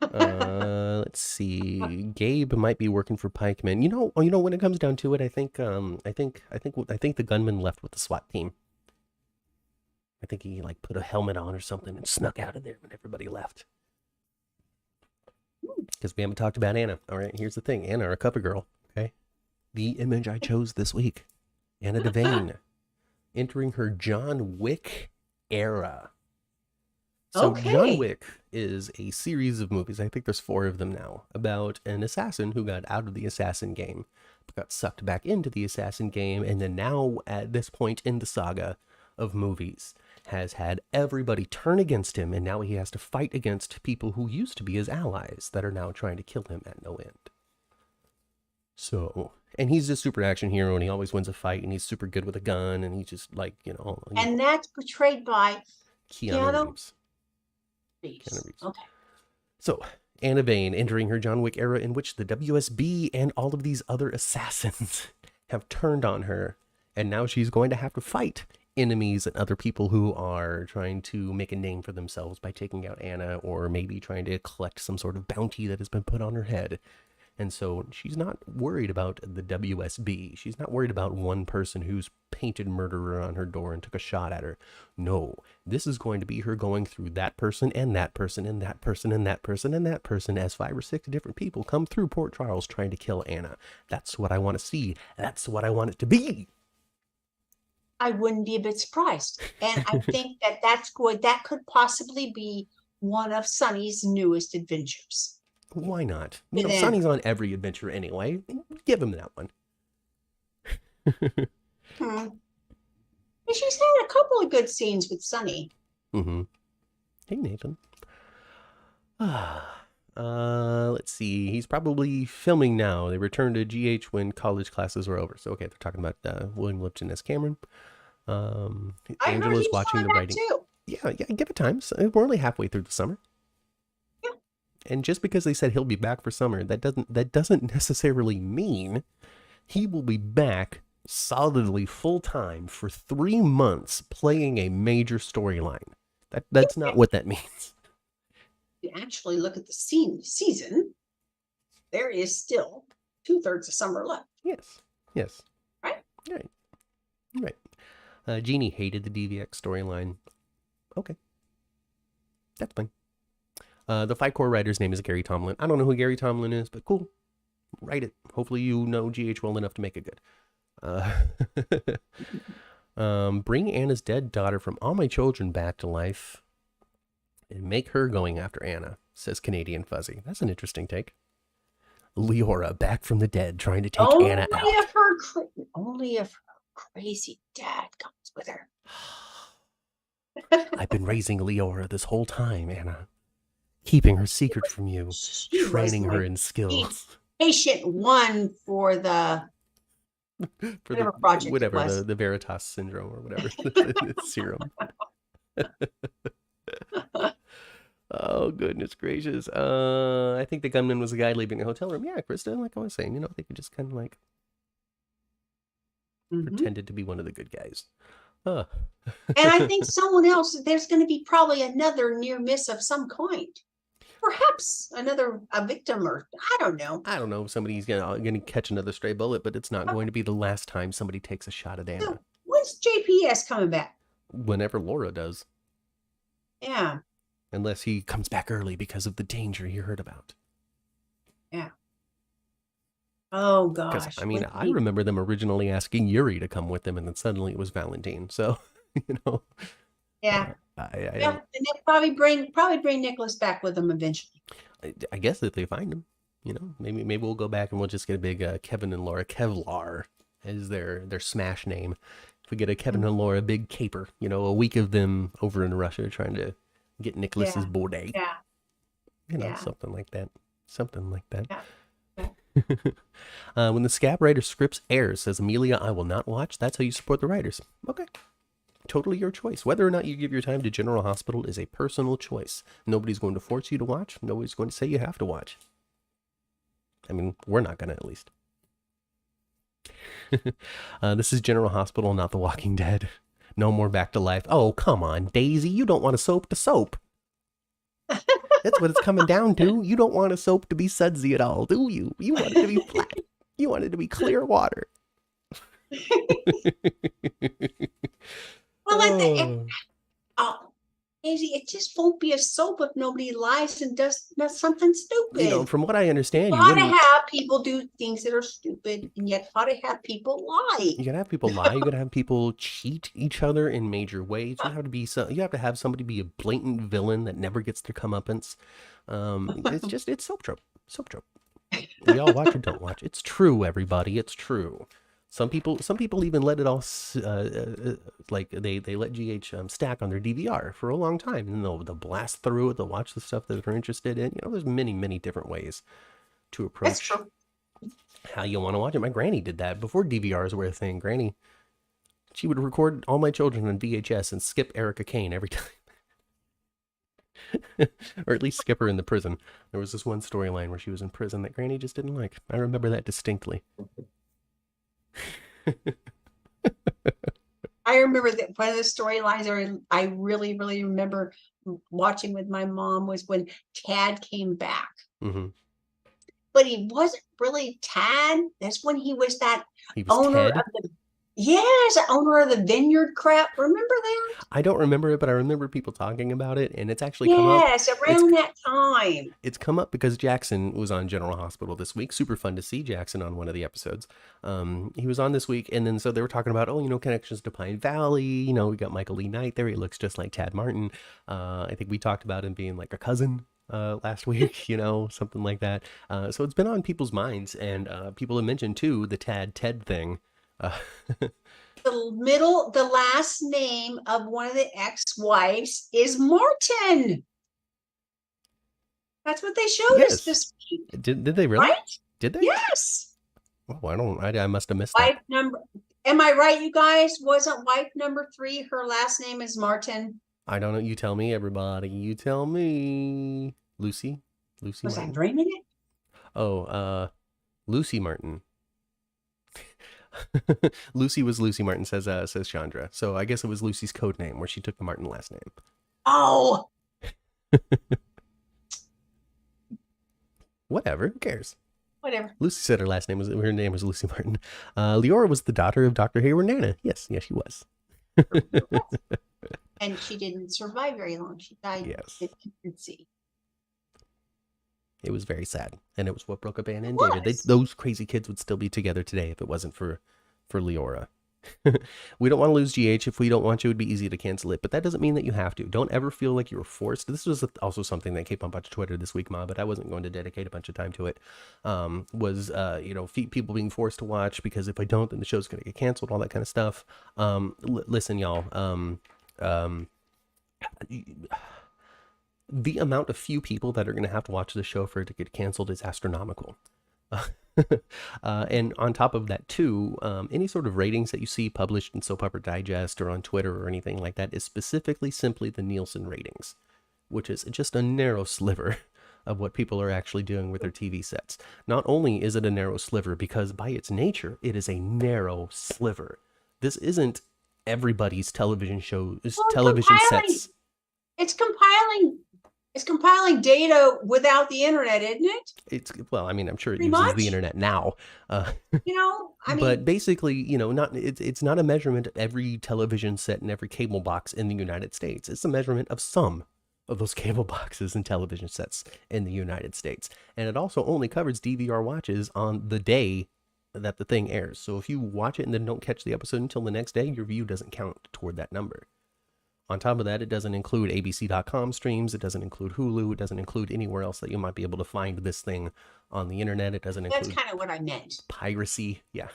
Let's see. Gabe might be working for Pikeman. You know, when it comes down to it, I think the gunman left with the SWAT team. I think he like put a helmet on or something and snuck out of there when everybody left. Because we haven't talked about Anna. All right, here's the thing. Anna, our cover girl. Okay, the image I chose this week. Anna Devane, entering her John Wick era. So John Wick is a series of movies, I think there's 4 of them now, about an assassin who got out of the assassin game, got sucked back into the assassin game, and then now at this point in the saga of movies has had everybody turn against him, and now he has to fight against people who used to be his allies that are now trying to kill him at no end. So, and he's a super action hero, and he always wins a fight, and he's super good with a gun, and he's just like, And that's portrayed by Keanu Reeves. Okay. So, Anna Vane entering her John Wick era in which the WSB and all of these other assassins have turned on her, and now she's going to have to fight enemies and other people who are trying to make a name for themselves by taking out Anna, or maybe trying to collect some sort of bounty that has been put on her head. And so she's not worried about the WSB. She's not worried about one person who's painted murderer on her door and took a shot at her. No, this is going to be her going through that person and that person and that person and that person and that person as 5 or 6 different people come through Port Charles trying to kill Anna. That's what I want to see. That's what I want it to be. I wouldn't be a bit surprised. And I think that's good. That could possibly be one of Sonny's newest adventures. Why not? Sonny's on every adventure anyway. Give him that one. And she's had a couple of good scenes with Sonny. Hey, Nathan. Let's see. He's probably filming now. They returned to GH when college classes were over. So, okay, they're talking about William Lipton as Cameron. Angela's watching the writing. Too. Yeah, give it time. So we're only halfway through the summer. And just because they said he'll be back for summer, that doesn't necessarily mean he will be back solidly full time for 3 months playing a major storyline. That's not what that means. You actually look at the season, there is still 2/3 of summer left. Yes. Right. Jeannie hated the DVX storyline. Okay. That's fine. The Fi-Core writer's name is Gary Tomlin. I don't know who Gary Tomlin is, but cool. Write it. Hopefully you know GH well enough to make it good. Bring Anna's dead daughter from All My Children back to life and make her going after Anna, says Canadian Fuzzy. That's an interesting take. Leora back from the dead trying to take Anna out. Only if crazy dad comes with her. I've been raising Leora this whole time, Anna. Keeping her secret from you. Training her in skills. Patient one for the whatever project it was. The Veritas syndrome or whatever. The serum. Oh, goodness gracious. I think the gunman was the guy leaving the hotel room. Yeah, Krista, like I was saying, they could just kind of like pretended to be one of the good guys. And I think someone else, there's going to be probably another near miss of some kind. Perhaps a victim, or I don't know. I don't know. Somebody's gonna catch another stray bullet, but it's not going to be the last time somebody takes a shot at Anna. So when's JPS coming back? Whenever Laura does. Yeah. Unless he comes back early because of the danger he heard about. Yeah. Oh gosh. Because I remember them originally asking Yuri to come with them, and then suddenly it was Valentine. So, Yeah. And they'll probably bring Nicholas back with them eventually. I guess if they find him, maybe we'll go back and we'll just get a big Kevin and Laura Kevlar as their smash name. If we get a Kevin and Laura big caper, a week of them over in Russia trying to get Nicholas's boudet. Yeah. Something like that. Yeah. When the Scab Writer Scripts airs, says Amelia, I will not watch. That's how you support the writers. Okay. Totally your choice. Whether or not you give your time to General Hospital is a personal choice. Nobody's going to force you to watch. Nobody's going to say you have to watch. I mean, we're not going to, at least. This is General Hospital, not The Walking Dead. No more Back to Life. Oh, come on, Daisy. You don't want a soap to soap. That's what it's coming down to. You don't want a soap to be sudsy at all, do you? You want it to be flat. You want it to be clear water. Well, Daisy, it just won't be a soap if nobody lies and does something stupid. From what I understand, you gotta have people do things that are stupid, and yet gotta have people lie. You gotta have people lie. You gotta have people cheat each other in major ways. You have to have somebody be a blatant villain that never gets their comeuppance. It's soap trope. Soap trope. We all watch or don't watch. It's true, everybody. It's true. Some people even let it all like they let GH stack on their DVR for a long time, and they'll blast through it. They'll watch the stuff that they're interested in. There's many different ways to approach how you want to watch it. My granny did that before DVRs were a thing. Granny, she would record All My Children on VHS and skip Erica Kane every time. Or at least skip her in the prison. There was this one storyline where she was in prison that Granny just didn't like. I remember that distinctly. I remember that one of the storylines I really remember watching with my mom was when Tad came back. But he wasn't really Tad. That's when he was owner Ted? of the owner of the vineyard crap. Remember that? I don't remember it, but I remember people talking about it, and it's actually come up. Yes, around that time. It's come up because Jackson was on General Hospital this week. Super fun to see Jackson on one of the episodes. He was on this week, and then so they were talking about, connections to Pine Valley. We got Michael Lee Knight there. He looks just like Tad Martin. I think we talked about him being like a cousin last week, something like that. So it's been on people's minds, and people have mentioned too the Ted thing. The last name of one of the ex-wives is Martin. That's what they showed us this week. Did they really? Right? Did they? Yes. Oh, I must have missed wife that. Number. Am I right, you guys? Wasn't wife number 3? Her last name is Martin. I don't know. You tell me, everybody. You tell me. Lucy. Was Martin. I dreaming it? Oh, Lucy Martin. Lucy was Lucy Martin, says Chandra. So I guess it was Lucy's code name where she took the Martin last name. Oh. Whatever. Who cares? Whatever. Lucy said her name was Lucy Martin. Leora was the daughter of Dr. Hayward Nana. Yes, she was. And she didn't survive very long. She died in infancy. It was very sad, and it was what broke up Anna and David. Those crazy kids would still be together today if it wasn't for Leora. We don't want to lose GH. If we don't want you, it'd be easy to cancel it. But that doesn't mean that you have to. Don't ever feel like you're forced. This was also something that came up on Twitter this week, Ma, but I wasn't going to dedicate a bunch of time to it. People being forced to watch because if I don't, then the show's going to get canceled, all that kind of stuff. Listen, y'all. The amount of few people that are going to have to watch the show for it to get canceled is astronomical. And on top of that too, any sort of ratings that you see published in Soap Opera Digest or on Twitter or anything like that is specifically simply the Nielsen ratings, which is just a narrow sliver of what people are actually doing with their TV sets. Not only is it a narrow sliver, because by its nature, it is a narrow sliver. This isn't everybody's television show, television sets. It's compiling data without the internet, isn't it? I'm sure it uses the internet now. But basically, it's not a measurement of every television set and every cable box in the United States. It's a measurement of some of those cable boxes and television sets in the United States. And it also only covers DVR watches on the day that the thing airs. So if you watch it and then don't catch the episode until the next day, your view doesn't count toward that number. On top of that, it doesn't include ABC.com streams. It doesn't include Hulu. It doesn't include anywhere else that you might be able to find this thing on the internet. It doesn't include... That's kind of what I meant. Piracy. Yeah.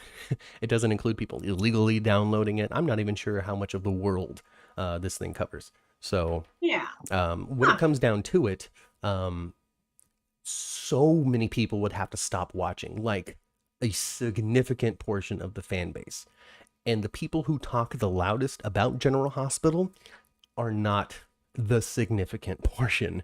It doesn't include people illegally downloading it. I'm not even sure how much of the world this thing covers. So yeah. When it comes down to it, so many people would have to stop watching, like a significant portion of the fan base. And the people who talk the loudest about General Hospital are not the significant portion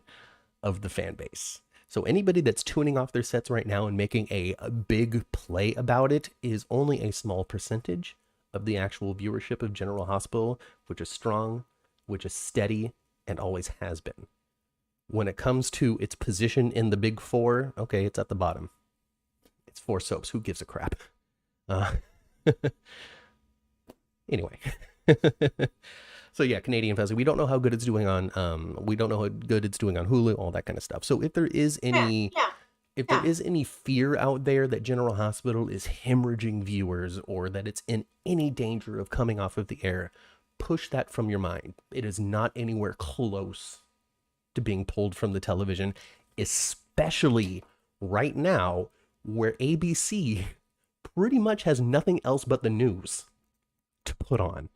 of the fan base. So anybody that's tuning off their sets right now and making a big play about it is only a small percentage of the actual viewership of General Hospital, which is strong, which is steady, and always has been. When it comes to its position in the big four, okay, it's at the bottom. It's 4 soaps. Who gives a crap? Anyway. So yeah, Canadian Fuzzy. We don't know how good it's doing on we don't know how good it's doing on Hulu, all that kind of stuff. So if there is any there is any fear out there that General Hospital is hemorrhaging viewers or that it's in any danger of coming off of the air, push that from your mind. It is not anywhere close to being pulled from the television, especially right now where ABC pretty much has nothing else but the news to put on.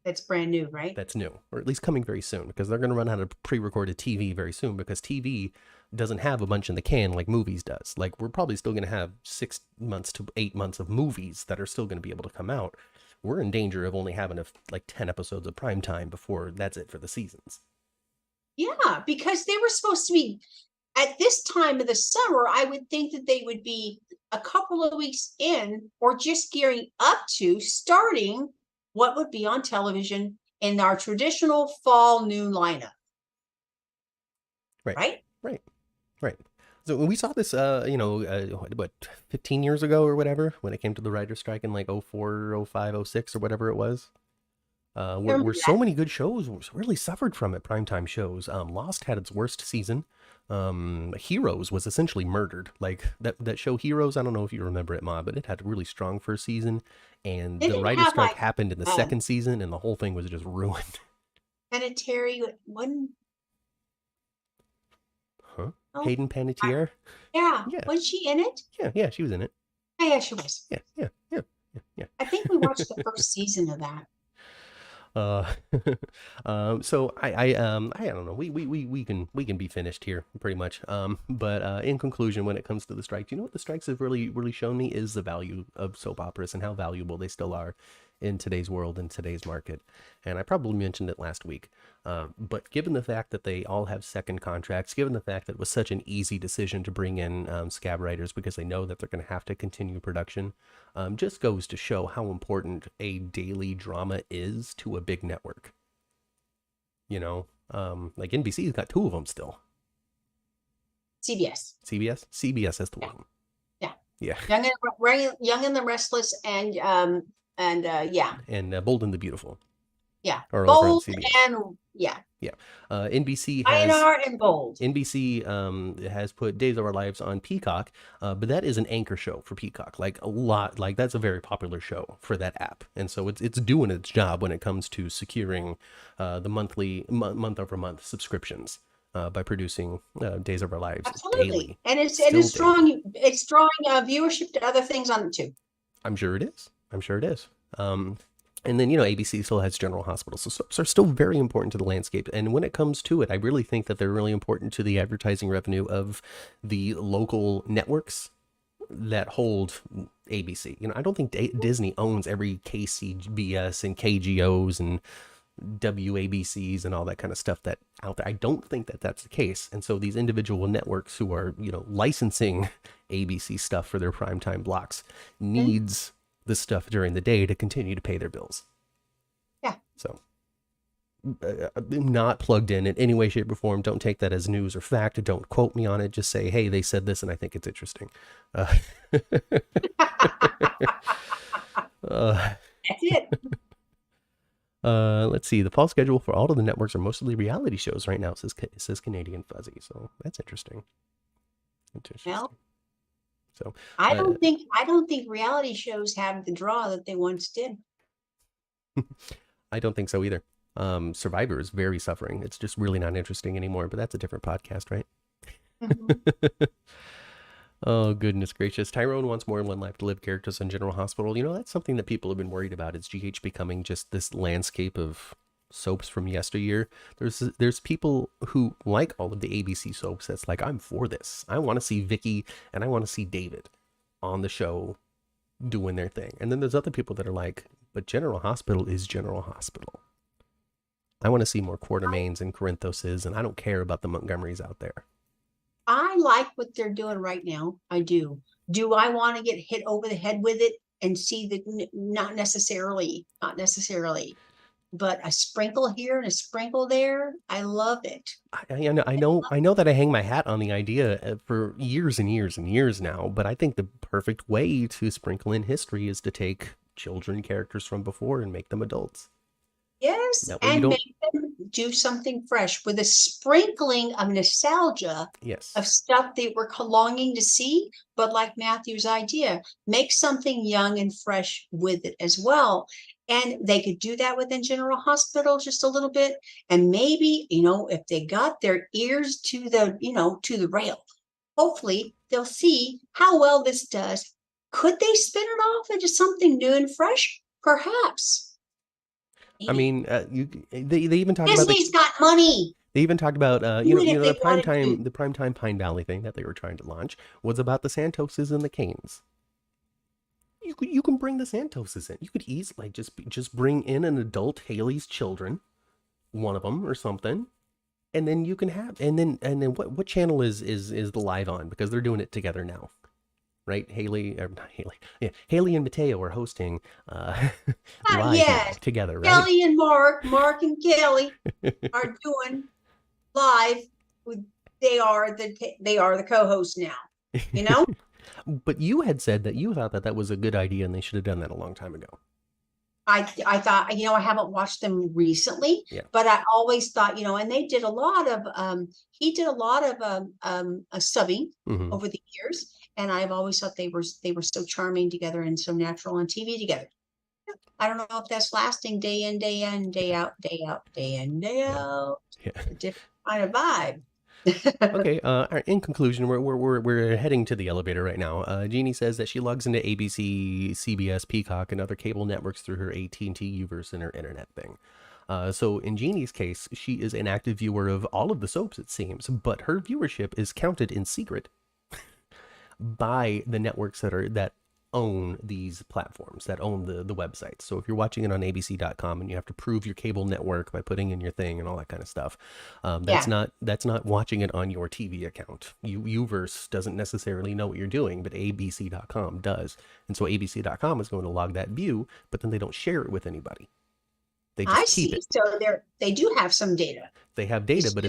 That's brand new, right? That's new, or at least coming very soon, because they're going to run out of pre-recorded TV very soon, because TV doesn't have a bunch in the can like movies does. Like, we're probably still going to have 6 months to 8 months of movies that are still going to be able to come out. We're in danger of only having 10 episodes of prime time before that's it for the seasons. Yeah, because they were supposed to be at this time of the summer. I would think that they would be a couple of weeks in, or just gearing up to starting what would be on television in our traditional fall noon lineup. Right. So when we saw this, 15 years ago or whatever, when it came to the writer's strike in like 04, 05, 06 or whatever it was, where so many good shows really suffered from it. Primetime shows. Lost had its worst season. Heroes was essentially murdered. Like that show Heroes, I don't know if you remember it, Ma, but it had a really strong first season, and the writer's strike happened in the second season, and the whole thing was just ruined. Panettiere, one. Huh? Hayden Panettiere? Yeah. Was she in it? Yeah, she was in it. Oh, yeah, she was. Yeah. I think we watched the first season of that. So I don't know. We can be finished here pretty much. But in conclusion, when it comes to the strike, you know what the strikes have really shown me is the value of soap operas and how valuable they still are in today's world, in today's market. And I probably mentioned it last week. But given the fact that they all have second contracts, given the fact that it was such an easy decision to bring in scab writers because they know that they're going to have to continue production, just goes to show how important a daily drama is to a big network. Like NBC's got 2 of them still. CBS has 2 of them. Yeah. Young and the Restless, and Bold and the Beautiful. Yeah. or over on Bold CBS. and yeah. Yeah. NBC INR and bold. has put Days of Our Lives on Peacock, but that is an anchor show for Peacock. Like a lot, like that's a very popular show for that app, and so it's doing its job when it comes to securing the monthly month over month subscriptions by producing Days of Our Lives daily. And it's drawing viewership to other things on it too. I'm sure it is. And then, ABC still has General Hospital. So soaps are still very important to the landscape. And when it comes to it, I really think that they're really important to the advertising revenue of the local networks that hold ABC. I don't think Disney owns every KCBS and KGOs and WABCs and all that kind of stuff that out there. I don't think that that's the case. And so these individual networks who are, licensing ABC stuff for their primetime blocks needs the stuff during the day to continue to pay their bills. Yeah. So I'm not plugged in any way, shape, or form. Don't take that as news or fact. Don't quote me on it. Just say, hey, they said this and I think it's interesting. That's it. Let's see. The fall schedule for all of the networks are mostly reality shows right now, says Canadian Fuzzy. So that's interesting. Well, so I don't think reality shows have the draw that they once did. I don't think so either. Survivor is very suffering. It's just really not interesting anymore, but that's a different podcast, right? Mm-hmm. Oh, goodness gracious. Tyrone wants more One Life to Live characters in General Hospital. That's something that people have been worried about. Is GH becoming just this landscape of soaps from yesteryear? There's people who like all of the ABC soaps that's like, I'm for this. I want to see Vicky and I want to see David on the show doing their thing. And then there's other people that are like, but General Hospital is General Hospital. I want to see more Quartermaines and Corinthoses, and I don't care about the Montgomerys out there. I like what they're doing right now. I do. Do I want to get hit over the head with it and see that? Not necessarily, but a sprinkle here and a sprinkle there. I love it. I know that I hang my hat on the idea for years and years and years now, but I think the perfect way to sprinkle in history is to take children characters from before and make them adults. Yes, and make them do something fresh with a sprinkling of nostalgia. Yes, of stuff they were longing to see, but like Matthew's idea, make something young and fresh with it as well. And they could do that within General Hospital just a little bit. And maybe, if they got their ears to the rail, hopefully they'll see how well this does. Could they spin it off into something new and fresh? Perhaps. I mean, they even talk about Disney's got money. They even talked about the primetime Pine Valley thing that they were trying to launch was about the Santoses and the Canes. You can bring the Santoses in. You could easily just bring in an adult Haley's children, one of them or something, and then you can have and then what channel is the live on, because they're doing it together now. Right, Haley and Mateo are hosting live together, right? Kelly and Mark and Kelly are doing live. They are the co-hosts now. But you had said that you thought that was a good idea and they should have done that a long time ago. I thought, I haven't watched them recently, but I always thought, and they did a lot of subbing over the years. And I've always thought they were so charming together and so natural on TV together. I don't know if that's lasting day in, day in, day out, day in, day out. Yeah. A different kind of vibe. Okay. In conclusion, we're heading to the elevator right now. Jeannie says that she logs into ABC, CBS, Peacock, and other cable networks through her AT&T Uverse and her internet thing. So in Jeannie's case, she is an active viewer of all of the soaps, it seems, but her viewership is counted in secret by the networks that own these platforms, that own the websites. So if you're watching it on abc.com and you have to prove your cable network by putting in your thing and all that kind of stuff, that's not watching it on your TV account. Uverse doesn't necessarily know what you're doing, but abc.com does. And so abc.com is going to log that view, but then they don't share it with anybody. They just keep it. So they do have some data. They have data, but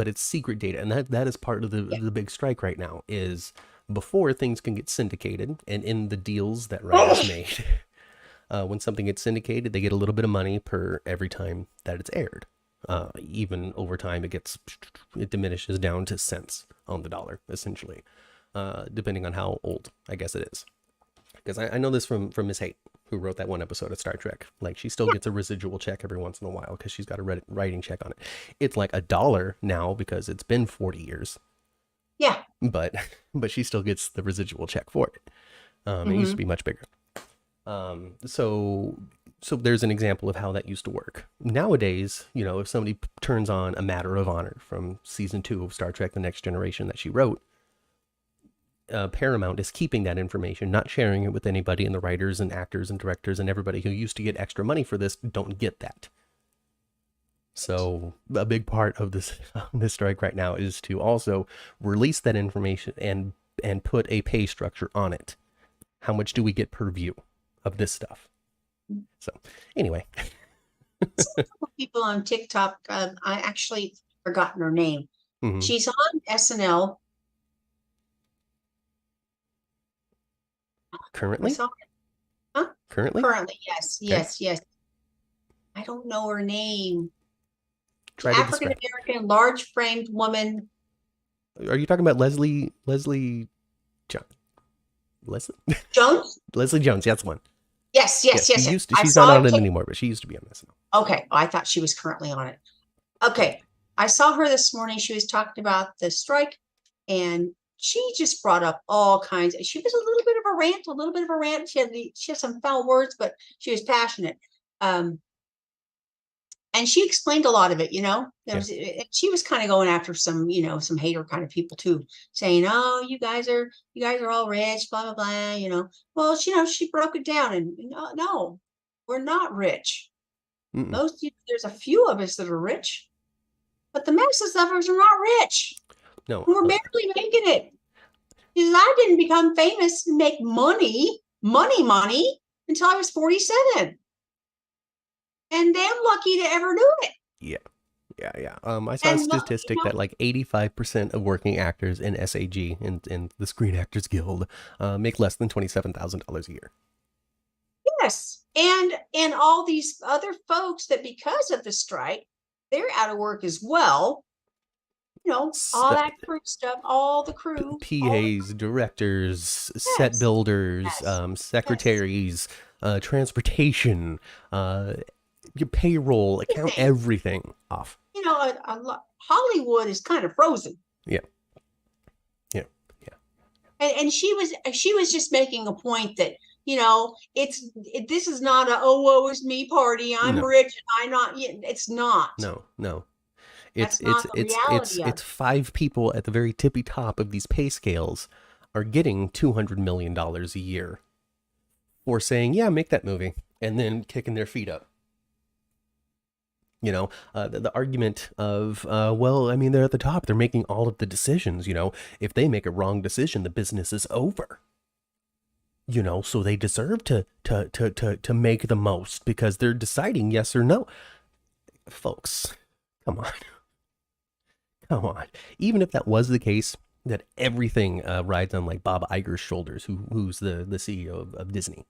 it's secret data, and that is part of the big strike right now. Is before things can get syndicated and in the deals that Ryan's made, When something gets syndicated, they get a little bit of money per every time that it's aired. Even over time, it diminishes down to cents on the dollar, essentially, depending on how old, I guess it is. Because I know this from Miss Haight, who wrote that one episode of Star Trek. Like, she still gets a residual check every once in a while because she's got a writing check on it. It's like $1 now because it's been 40 years. Yeah. But she still gets the residual check for it. It used to be much bigger. So there's an example of how that used to work. Nowadays, if somebody turns on A Matter of Honor from season 2 of Star Trek: The Next Generation that she wrote, Paramount is keeping that information, not sharing it with anybody, and the writers and actors and directors and everybody who used to get extra money for this don't get that. So a big part of this strike right now is to also release that information and put a pay structure on it. How much do we get per view of this stuff? So anyway. A couple people on TikTok, I actually forgotten her name. Mm-hmm. She's on SNL. Currently? Huh? Currently, yes. I don't know her name. African American, large framed woman. Are you talking about Leslie Jones? Leslie Jones, that's one. Yes. She's not on it anymore, but she used to be on this. Okay, I thought she was currently on it. Okay, I saw her this morning. She was talking about the strike, and she just brought up all kinds. She was a little bit of a rant. She had some foul words, but she was passionate. And she explained a lot of it, she was kind of going after some hater kind of people too, saying, oh, you guys are all rich, blah, blah, blah, Well, she broke it down and no, we're not rich. There's a few of us that are rich, but the masses of us are not rich. No. We're barely making it. Because I didn't become famous and make money until I was 47. And damn lucky to ever do it. Yeah. I saw a statistic that like 85% of working actors in SAG, in the Screen Actors Guild, make less than $27,000 a year. Yes. And all these other folks that because of the strike, they're out of work as well. All that crew stuff, all the crew. PAs, directors, set builders, secretaries, transportation, your payroll, account, everything off. Hollywood is kind of frozen. Yeah. And she was just making a point that this is not a woe is me party. I'm rich and I'm not. It's not. No. It's 5 people at the very tippy top of these pay scales are getting $200 million a year for saying, yeah, make that movie, and then kicking their feet up. The argument of, well, I mean, they're at the top. They're making all of the decisions. If they make a wrong decision, the business is over. So they deserve to make the most because they're deciding yes or no. Folks, come on. Even if that was the case, that everything rides on like Bob Iger's shoulders, who's the CEO of Disney.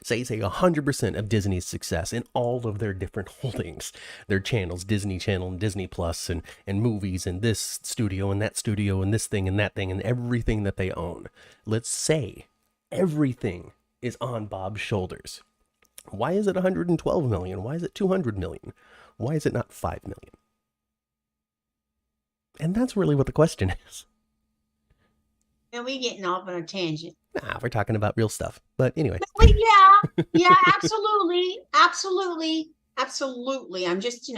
Say 100% of Disney's success in all of their different holdings, their channels, Disney Channel and Disney Plus and movies and this studio and that studio and this thing and that thing and everything that they own. Let's say everything is on Bob's shoulders. Why is it 112 million? Why is it 200 million? Why is it not 5 million? And that's really what the question is. And we're getting off on a tangent. Nah, we're talking about real stuff. But anyway. Yeah, absolutely. I'm just,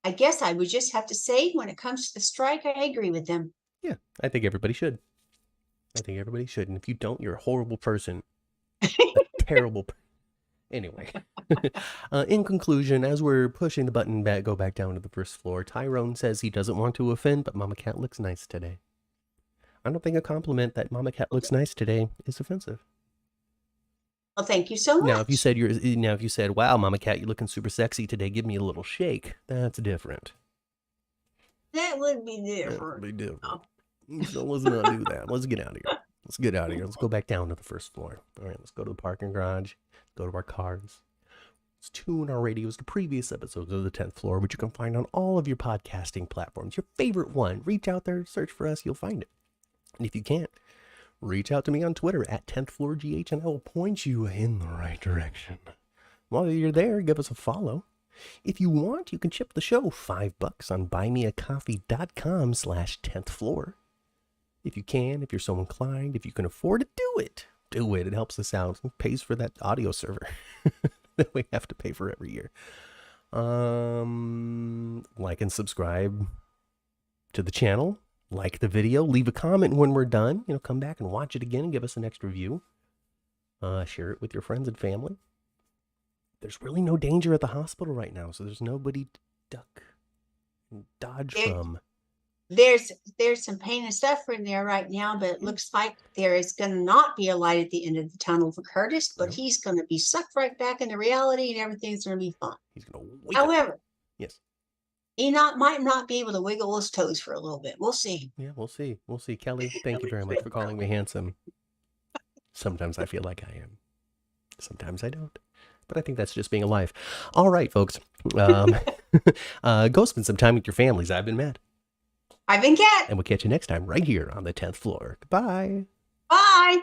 I guess I would just have to say when it comes to the strike, I agree with them. Yeah, I think everybody should. And if you don't, you're a horrible person. A terrible person. Anyway, in conclusion, as we're pushing the button go back down to the first floor, Tyrone says he doesn't want to offend, but Mama Cat looks nice today. I don't think a compliment that Mama Cat looks nice today is offensive. Well, thank you so much. Now, if you said, "Wow, Mama Cat, you're looking super sexy today. Give me a little shake," that's different. That would be different. So let's not do that. Let's get out of here. Let's get out of here. Let's go back down to the first floor. All right, let's go to the parking garage. Go to our cars. Let's tune our radios to previous episodes of the 10th floor, which you can find on all of your podcasting platforms. Your favorite one. Reach out there, search for us, you'll find it. And if you can't, reach out to me on Twitter at 10th Floor GH, and I will point you in the right direction. While you're there, give us a follow. If you want, you can chip the show $5 on buymeacoffee.com/10th floor. If you can, if you're so inclined, if you can afford it, do it. Do it. It helps us out. It pays for that audio server that we have to pay for every year. Like and subscribe to the channel. Like the video. Leave a comment when we're done. Come back and watch it again and give us an extra view. Share it with your friends and family. There's really no danger at the hospital right now, so there's nobody to duck and dodge from. There's some pain and suffering there right now, but it looks like there is going to not be a light at the end of the tunnel for Curtis, but he's going to be sucked right back into reality and everything's going to be fine. He's going to wake However, up. Yes. He might not be able to wiggle his toes for a little bit. We'll see. Yeah, we'll see. We'll see. Kelly, thank you very much for calling me handsome. Sometimes I feel like I am. Sometimes I don't. But I think that's just being alive. All right, folks. Go spend some time with your families. I've been Matt. I've been Kat. And we'll catch you next time right here on the 10th floor. Goodbye. Bye.